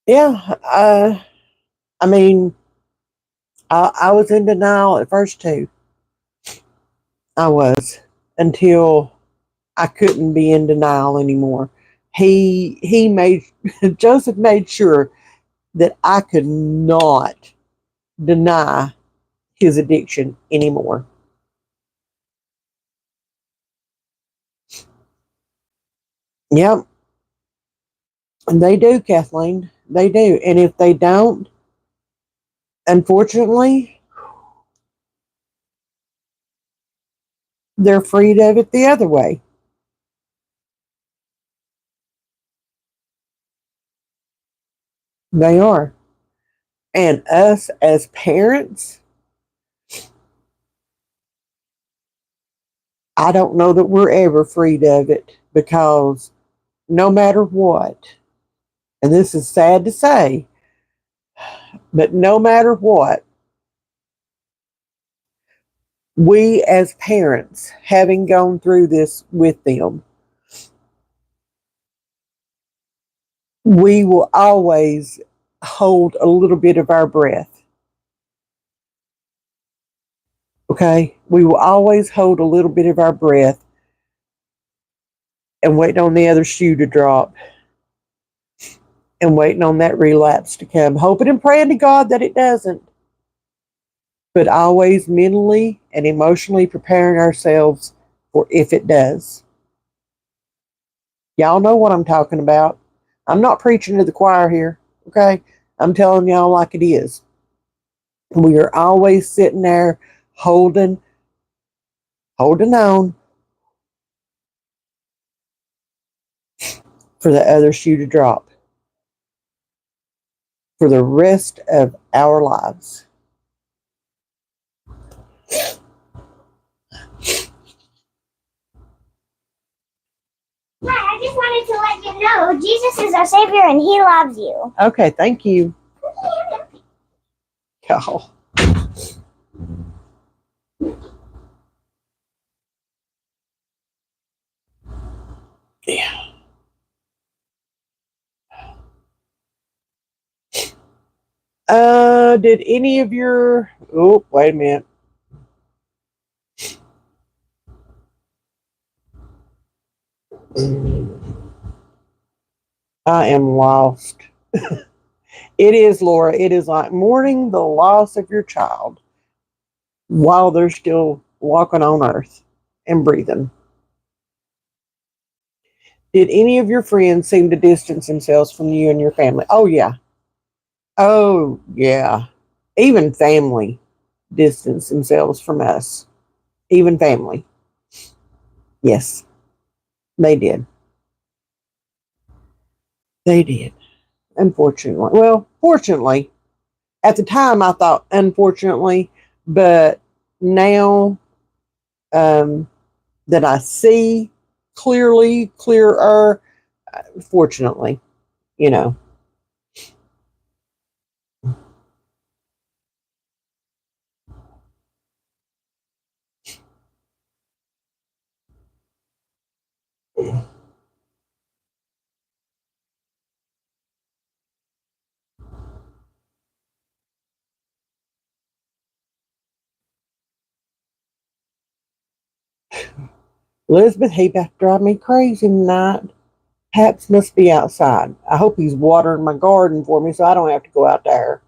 Yeah. I mean, I was in denial at first too. I was, until I couldn't be in denial anymore. He made Joseph made sure that I could not deny his addiction anymore. Yep, and they do, Kathleen. They do, and if they don't, unfortunately, they're freed of it the other way. They are, and us as parents, I don't know that we're ever freed of it, because no matter what, and this is sad to say, but no matter what, we as parents, having gone through this with them, we will always hold a little bit of our breath. Okay? We will always hold a little bit of our breath and waiting on the other shoe to drop and waiting on that relapse to come, hoping and praying to God that it doesn't, but always mentally and emotionally preparing ourselves for if it does. Y'all know what I'm talking about. I'm not preaching to the choir here, okay? I'm telling y'all like it is. We are always sitting there holding on for the other shoe to drop for the rest of our lives. Hi, I just wanted to let you know Jesus is our Savior and He loves you. Okay, thank you. Oh. Yeah. Did any of your... Oh, wait a minute. I am lost. It is, Laura. It is like mourning the loss of your child while they're still walking on earth and breathing. Did any of your friends seem to distance themselves from you and your family? Oh, yeah. Oh, yeah. Even family distance themselves from us. Even family. Yes, they did. They did. Unfortunately. Well, fortunately, at the time I thought unfortunately, but now um, that I see clearer, fortunately, you know. Elizabeth, he about to drive me crazy tonight. Paps must be outside. I hope he's watering my garden for me so I don't have to go out there.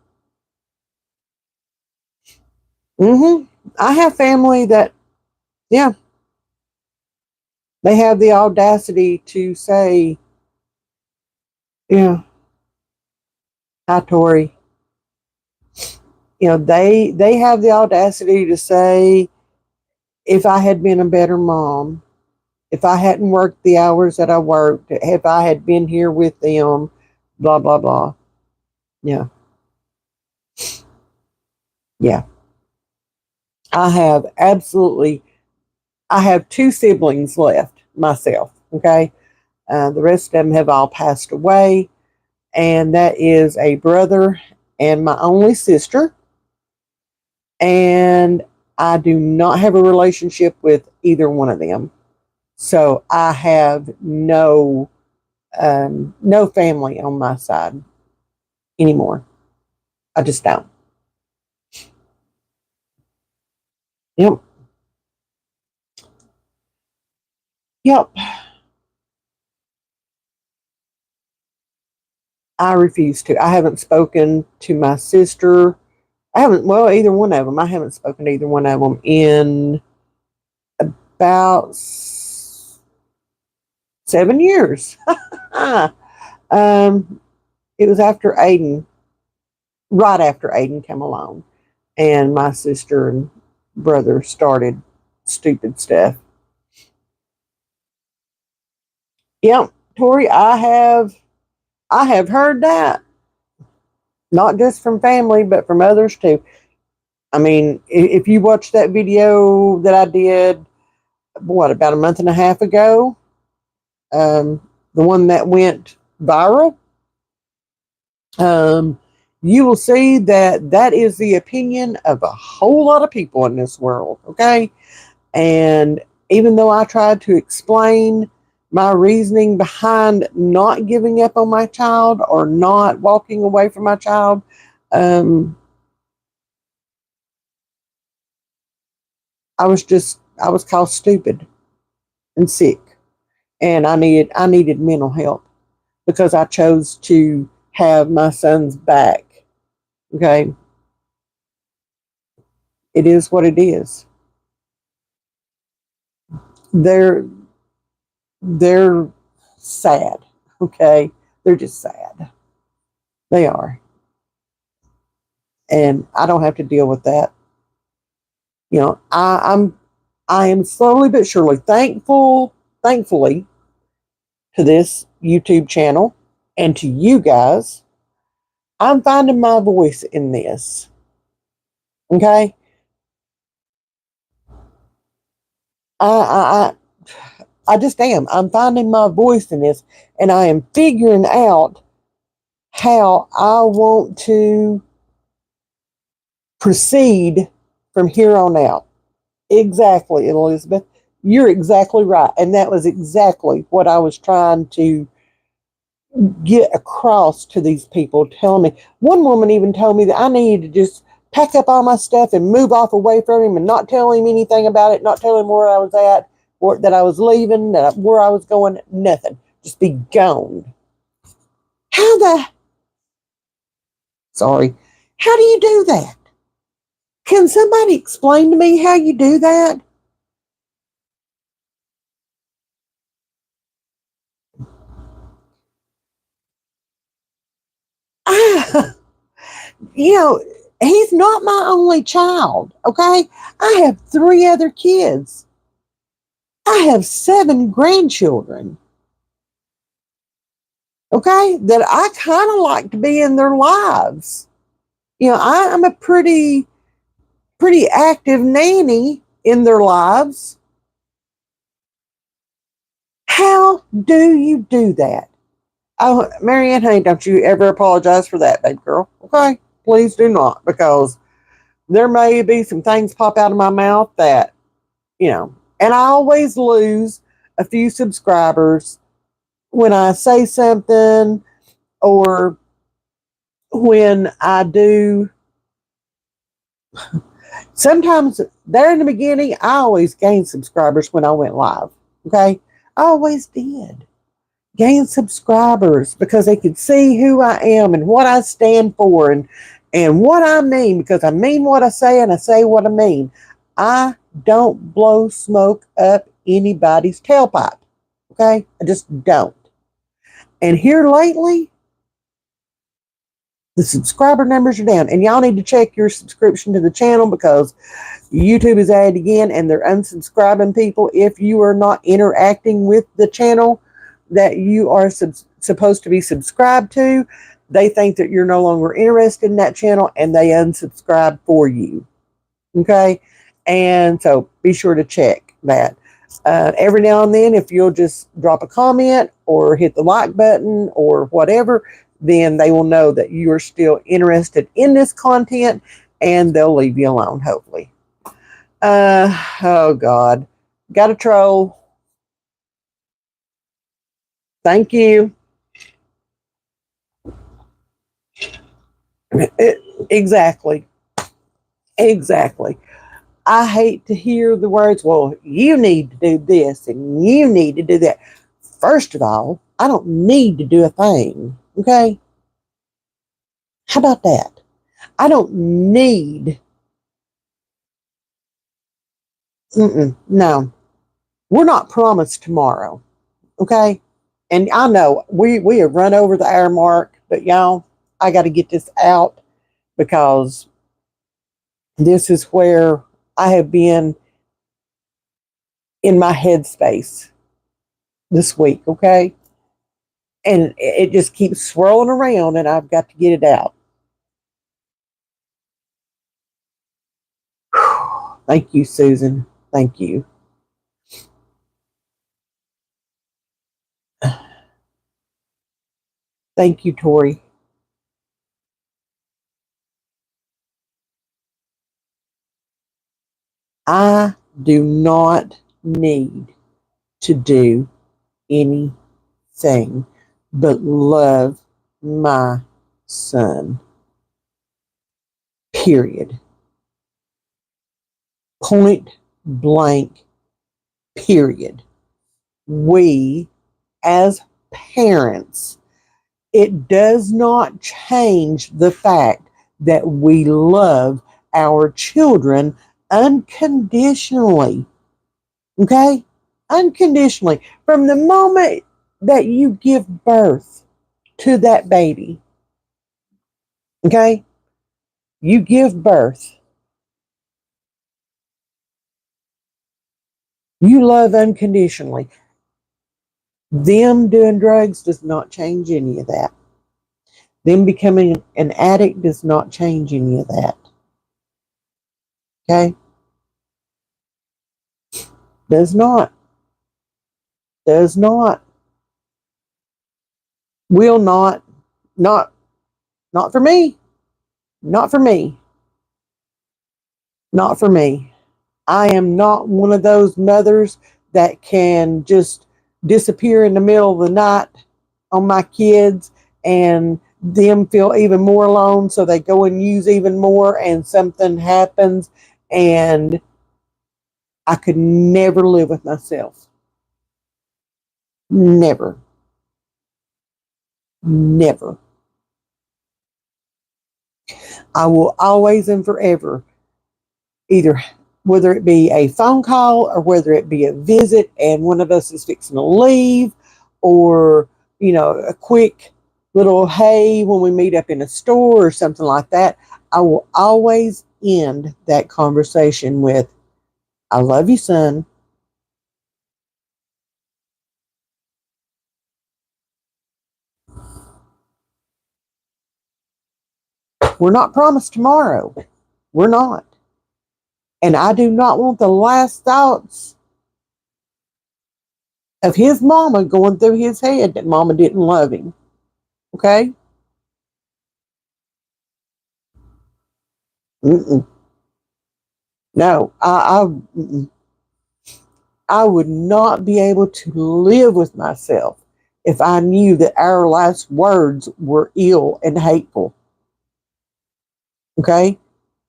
I have family that, yeah, they have the audacity to say, yeah, hi, Tori. They have the audacity to say, if I had been a better mom, if I hadn't worked the hours that I worked, if I had been here with them, blah, blah, blah. Yeah. Yeah. I have absolutely, I have two siblings left myself. Okay. The rest of them have all passed away. And that is a brother and my only sister. And I do not have a relationship with either one of them. So I have no family on my side anymore. I just don't. Yep. Yep. I refuse to. I haven't spoken to my sister. I haven't, well, either one of them. I haven't spoken to either one of them in about 7 years. um, it was after Aiden, right after Aiden came along, and my sister and brother started stupid stuff. Yep, Tori, I have heard that, not just from family, but from others too. I mean, if you watch that video that I did, what, about a month and a half ago, um, the one that went viral, um, you will see that that is the opinion of a whole lot of people in this world. Okay. And even though I tried to explain my reasoning behind not giving up on my child or not walking away from my child, um, I was called stupid and sick, and I needed mental help because I chose to have my son's back. Okay, it is what it is. They're they're sad. Okay, they're just sad. They are, and I don't have to deal with that. I am slowly but surely thankfully to this YouTube channel and to you guys. I'm finding my voice in this. Okay, I I just am. I'm finding my voice in this, and I am figuring out how I want to proceed from here on out. Exactly, Elizabeth. You're exactly right. And that was exactly what I was trying to get across to these people, telling me. One woman even told me that I needed to just pack up all my stuff and move off away from him and not tell him anything about it, not tell him where I was at, or that I was leaving, where I was going, nothing. Just be gone. How the, sorry, how do you do that? Can somebody explain to me how you do that? you know, he's not my only child, okay? I have 3 other kids. I have 7 grandchildren, okay, that I kind of like to be in their lives. I'm a pretty active nanny in their lives. How do you do that? Oh, Marianne, honey, don't you ever apologize for that, baby girl. Okay? Please do not, because there may be some things pop out of my mouth that, and I always lose a few subscribers when I say something, or when I do. Sometimes there in the beginning, I always gained subscribers when I went live. Okay? I always did gain subscribers because they could see who I am and what I stand for, and what I mean, because I mean what I say and I say what I mean. I don't blow smoke up anybody's tailpipe. Okay? I just don't. And here lately, the subscriber numbers are down, and y'all need to check your subscription to the channel, because YouTube is at it again and they're unsubscribing people if you are not interacting with the channel that you are supposed to be subscribed to. They think that you're no longer interested in that channel and they unsubscribe for you. Okay? And so be sure to check that. Every now and then, if you'll just drop a comment or hit the like button or whatever, then they will know that you are still interested in this content and they'll leave you alone, hopefully. Oh God. Got a troll. Thank you. Exactly. Exactly. I hate to hear the words, well, you need to do this and you need to do that. First of all, I don't need to do a thing. Okay? How about that? I don't need. No. We're not promised tomorrow. Okay? And I know we have run over the hour mark, but y'all, I got to get this out, because this is where I have been in my headspace this week, okay? And it just keeps swirling around, and I've got to get it out. Thank you, Susan. Thank you. Thank you, Tori. I do not need to do anything but love my son. Period. Point blank, period. We, as parents, it does not change the fact that we love our children unconditionally. Okay? Unconditionally. From the moment that you give birth to that baby, okay? You give birth. You love unconditionally. Them doing drugs does not change any of that. Them becoming an addict does not change any of that. Okay? Does not. Does not. Will not. Not for me. Not for me. Not for me. I am not one of those mothers that can just disappear in the middle of the night on my kids and them feel even more alone, so they go and use even more and something happens, and I could never live with myself. Never. Never. I will always and forever, either whether it be a phone call or whether it be a visit and one of us is fixing to leave, or a quick little hey when we meet up in a store or something like that, I will always end that conversation with, I love you, son. We're not promised tomorrow. We're not. And I do not want the last thoughts of his mama going through his head that mama didn't love him. Okay? Mm-mm. No, I would not be able to live with myself if I knew that our last words were ill and hateful. Okay?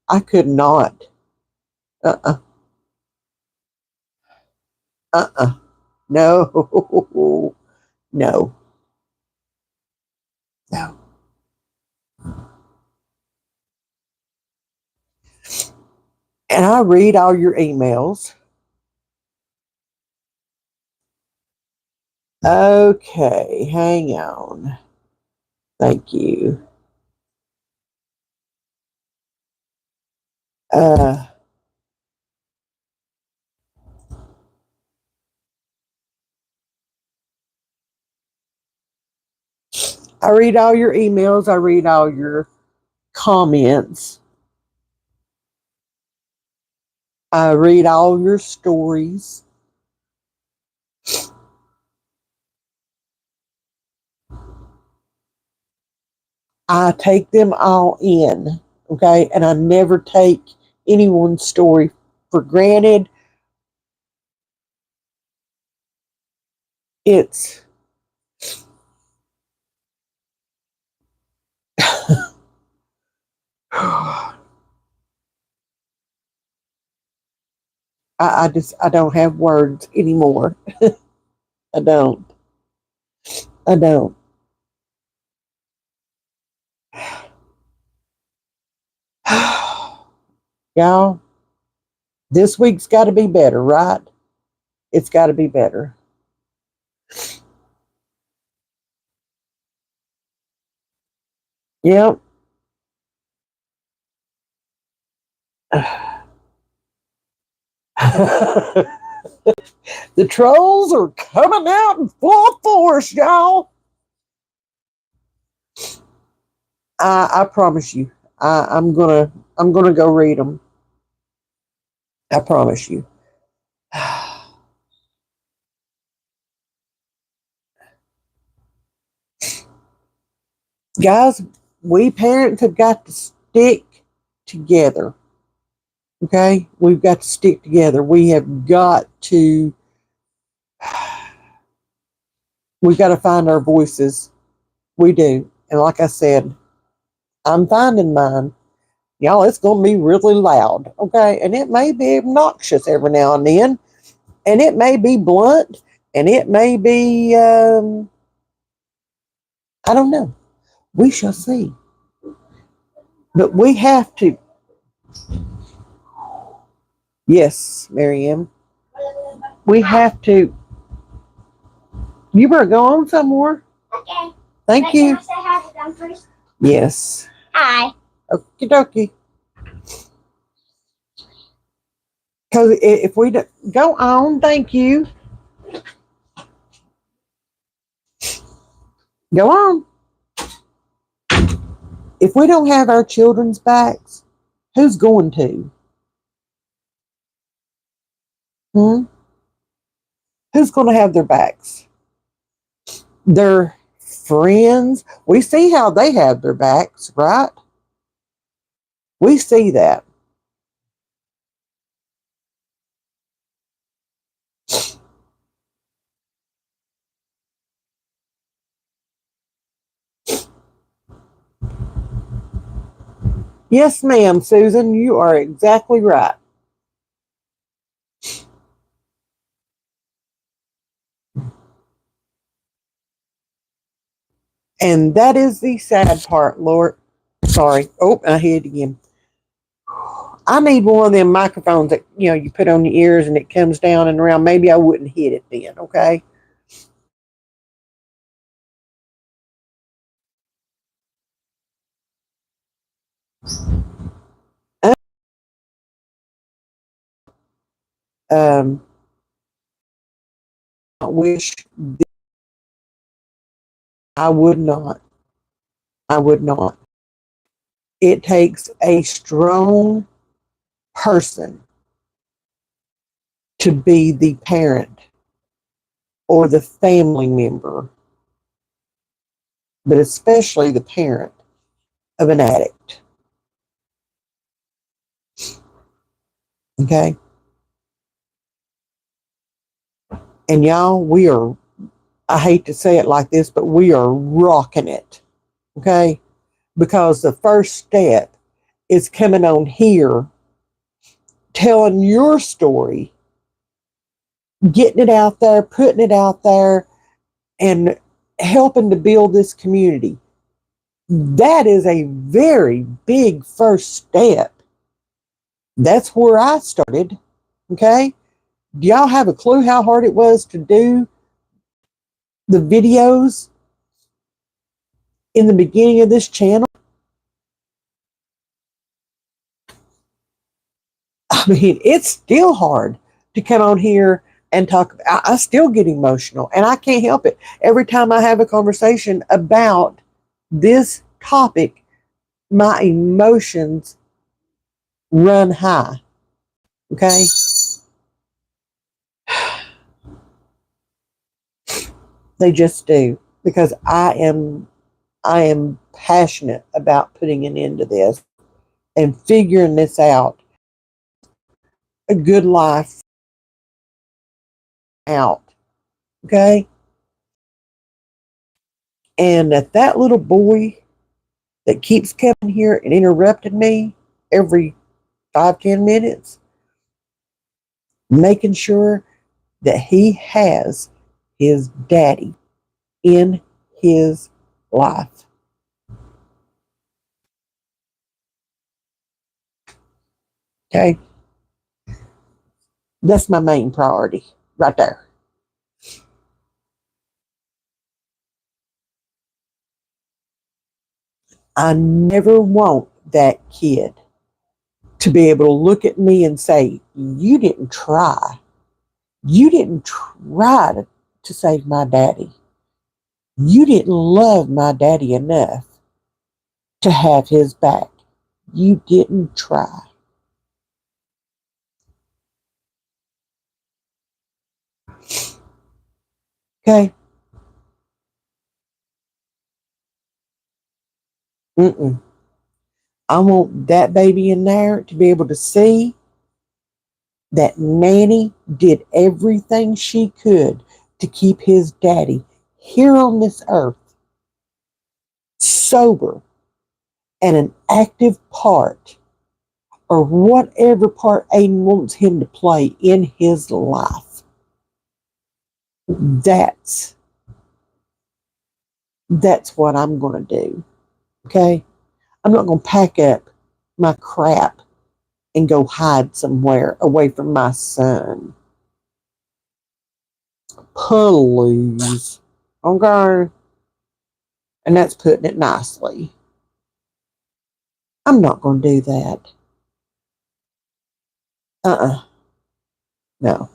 I could not. Uh-uh. Uh-uh. No. No. No. And I read all your emails. Okay, hang on. Thank you. Uh, I read all your emails. I read all your comments. I read all your stories. I take them all in, okay? And I never take anyone's story for granted. It's I don't have words anymore. I don't. I don't. Y'all, this week's got to be better, right? It's got to be better. Yep. The trolls are coming out in full force, y'all. I promise you. I'm gonna go read them. I promise you. Guys, we parents have got to stick together. Okay? We've got to stick together. We've got to find our voices. We do. And like I said, I'm finding mine. Y'all, it's going to be really loud. Okay? And it may be obnoxious every now and then. And it may be blunt. And it may be, I don't know. We shall see. But we have to. Yes, Miriam. We have to. You better go on somewhere. Okay. Thank you. Can I say hi to them first? Yes. Hi. Okie dokie. Because if we go on, thank you. Go on. If we don't have our children's backs, who's going to? Hmm? Who's going to have their backs? Their friends. We see how they have their backs, right? We see that. Yes, ma'am, Susan, you are exactly right. And that is the sad part, Lord. Sorry. Oh, I hit it again. I need one of them microphones that you put on your ears and it comes down and around. Maybe I wouldn't hit it then, okay? Um, I wish I would not. I would not. It takes a strong person to be the parent or the family member, but especially the parent of an addict. Okay. And y'all, we are, I hate to say it like this, but we are rocking it. Okay. Because the first step is coming on here, telling your story, getting it out there, putting it out there, and helping to build this community. That is a very big first step. That's where I started. Okay. Do y'all have a clue how hard it was to do the videos in the beginning of this channel? I mean, it's still hard to come on here and talk. I still get emotional and I can't help it. Every time I have a conversation about this topic, my emotions run high. Okay. They just do because I am passionate about putting an end to this and figuring this out. A good life out. Okay. And that little boy that keeps coming here and interrupting me every 5, 10 minutes, making sure that he has his daddy in his life. Okay. That's my main priority right there. I never want that kid to be able to look at me and say, you didn't try. You didn't try to save my daddy. You didn't love my daddy enough to have his back. You didn't try. Okay? Mm-mm. I want that baby in there to be able to see that Nanny did everything she could to keep his daddy here on this earth sober and an active part or whatever part Aiden wants him to play in his life. That's that's what I'm going to do. Okay? I'm not going to pack up my crap and go hide somewhere away from my son. Please. Okay? And that's putting it nicely. I'm not going to do that. No.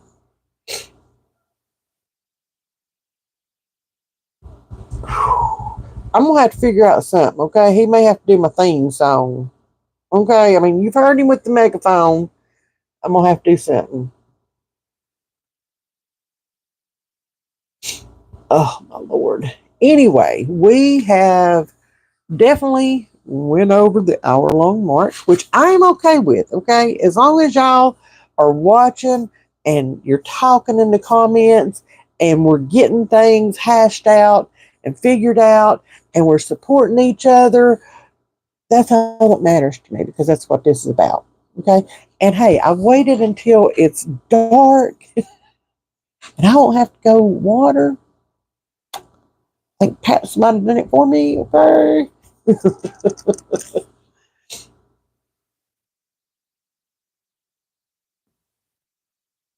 I'm going to have to figure out something, okay? He may have to do my theme song. Okay? I mean, you've heard him with the megaphone. I'm going to have to do something. Oh, my Lord. Anyway, we have definitely went over the hour-long mark, which I am okay with, okay? As long as y'all are watching and you're talking in the comments and we're getting things hashed out and figured out and we're supporting each other, that's all that matters to me because that's what this is about, okay? And hey, I waited until it's dark and I don't have to go water. I think Pat might have done it for me, okay?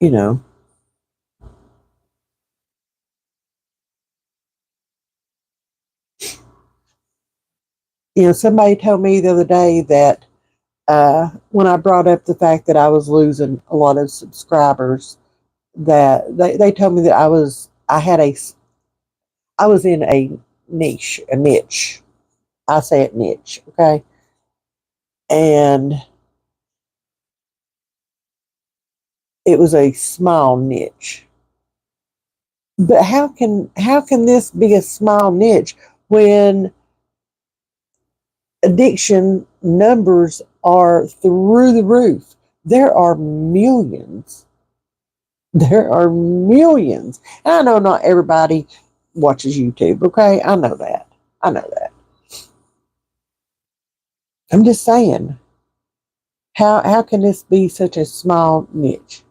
You know, Somebody told me the other day that when I brought up the fact that I was losing a lot of subscribers, that they told me that I was in a niche. I say it niche, okay? And it was a small niche. But how can this be a small niche when addiction numbers are through the roof? There are millions. There are millions. And I know not everybody watches YouTube, okay? I know that. I know that. I'm just saying, how can this be such a small niche?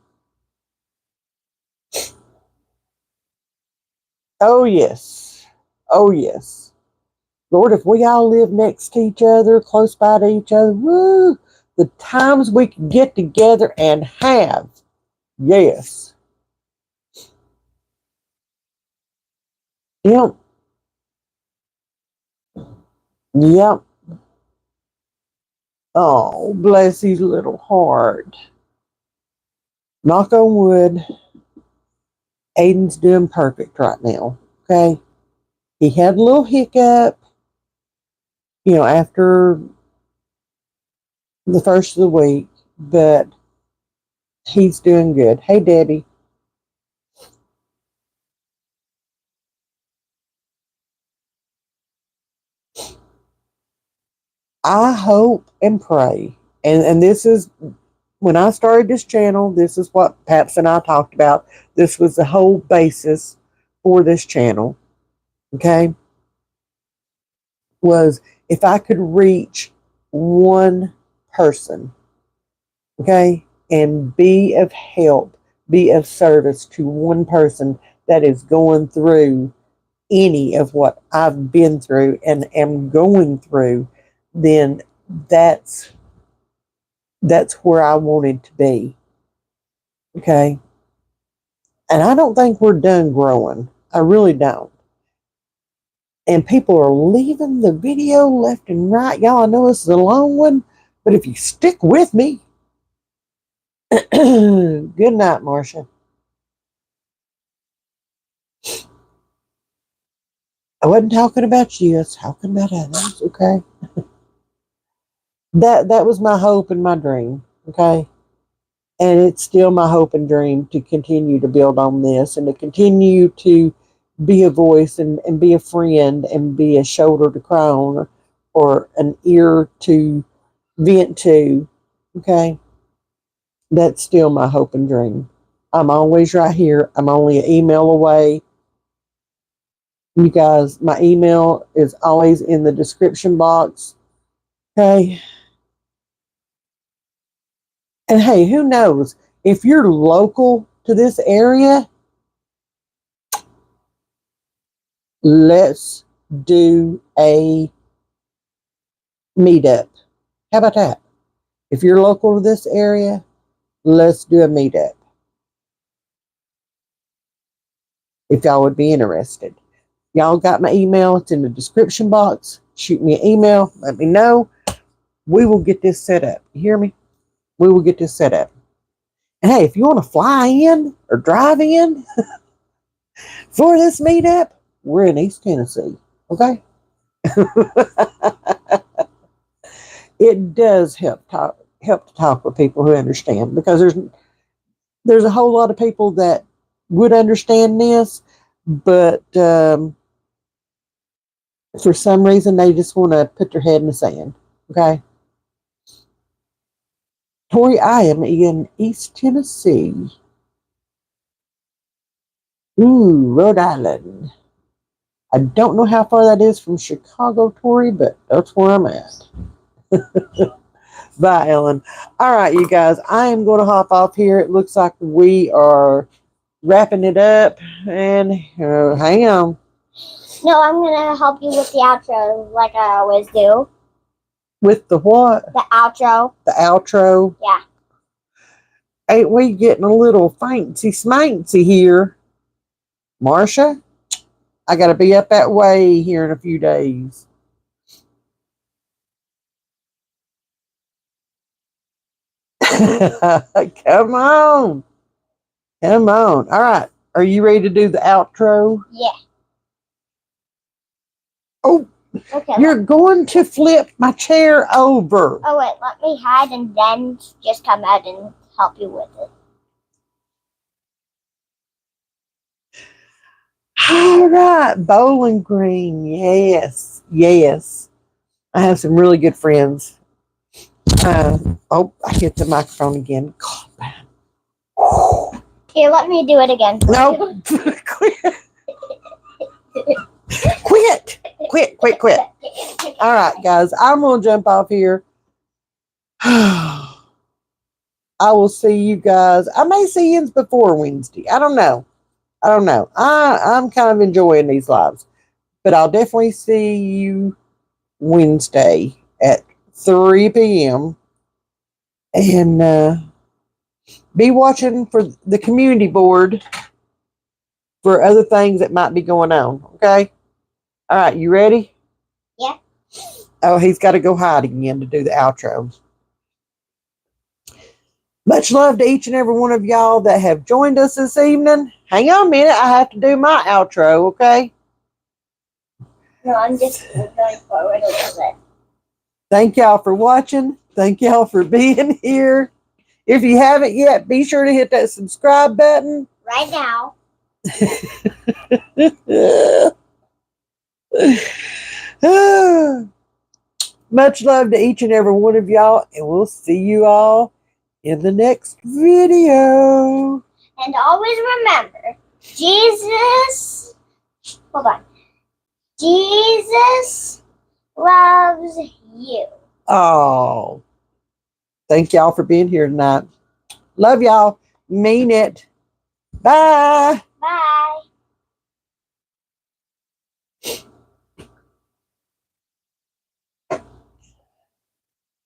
Oh yes. Oh yes. Lord, if we all live next to each other, close by to each other, woo, the times we could get together and have. Yes. Yep. Yep. Oh, bless his little heart. Knock on wood. Aiden's doing perfect right now. Okay. He had a little hiccup, after the first of the week, but he's doing good. Hey, Debbie. I hope and pray, and this is when I started this channel, this is what Paps and I talked about. This was the whole basis for this channel, okay? Was if I could reach one person, okay, and be of help, be of service to one person that is going through any of what I've been through and am going through, then that's where I wanted to be. Okay. And I don't think we're done growing. I really don't. And people are leaving the video left and right. Y'all, I know this is a long one, but if you stick with me, good night, Marcia. I wasn't talking about you. I was talking about others. Okay. That was my hope and my dream. Okay. And it's still my hope and dream to continue to build on this and to continue to be a voice and be a friend and be a shoulder to cry on, or an ear to vent to. Okay. That's still my hope and dream. I'm always right here. I'm only an email away. You guys, my email is always in the description box. Okay. And hey, who knows? If you're local to this area, let's do a meetup. How about that? If you're local to this area, let's do a meetup. If y'all would be interested. Y'all got my email. It's in the description box. Shoot me an email. Let me know. We will get this set up. You hear me? We will get this set up. And hey, if you want to fly in or drive in for this meetup, we're in East Tennessee. Okay? It does help to talk with people who understand, because there's a whole lot of people that would understand this, but for some reason they just want to put their head in the sand. Okay. Tori, I am in East Tennessee. Ooh, Rhode Island. I don't know how far that is from Chicago, Tori, but that's where I'm at. Bye, Ellen. All right, you guys, I am going to hop off here. It looks like we are wrapping it up, and hang on. No, I'm going to help you with the outro like I always do. With the what? The outro. The outro? Yeah. Ain't we getting a little fancy smancy here? Marcia, I got to be up that way here in a few days. Come on. Come on. All right. Are you ready to do the outro? Yeah. Oh, Okay. you're going to flip my chair over. Oh wait, let me hide and then just come out and help you with it. All right. Bowling Green. Yes. Yes. I have some really good friends. I hit the microphone again. God, Here, let me do it again. no. Quit. Quit. All right, guys. I'm going to jump off here. I will see you guys. I may see you before Wednesday. I don't know. I'm kind of enjoying these lives. But I'll definitely see you Wednesday at 3 p.m. And be watching for the community board for other things that might be going on. Okay? All right, you ready? Yeah. Oh, he's got to go hide again to do the outro. Much love to each and every one of y'all that have joined us this evening. Hang on a minute. I have to do my outro, okay? No, I'm just going forward a little bit. Thank y'all for watching. Thank y'all for being here. If you haven't yet, be sure to hit that subscribe button. Right now. Much love to each and every one of y'all, and we'll see you all in the next video. And always remember, Jesus, hold on. Jesus loves you. Oh, thank y'all for being here tonight. Love y'all. Mean it. Bye.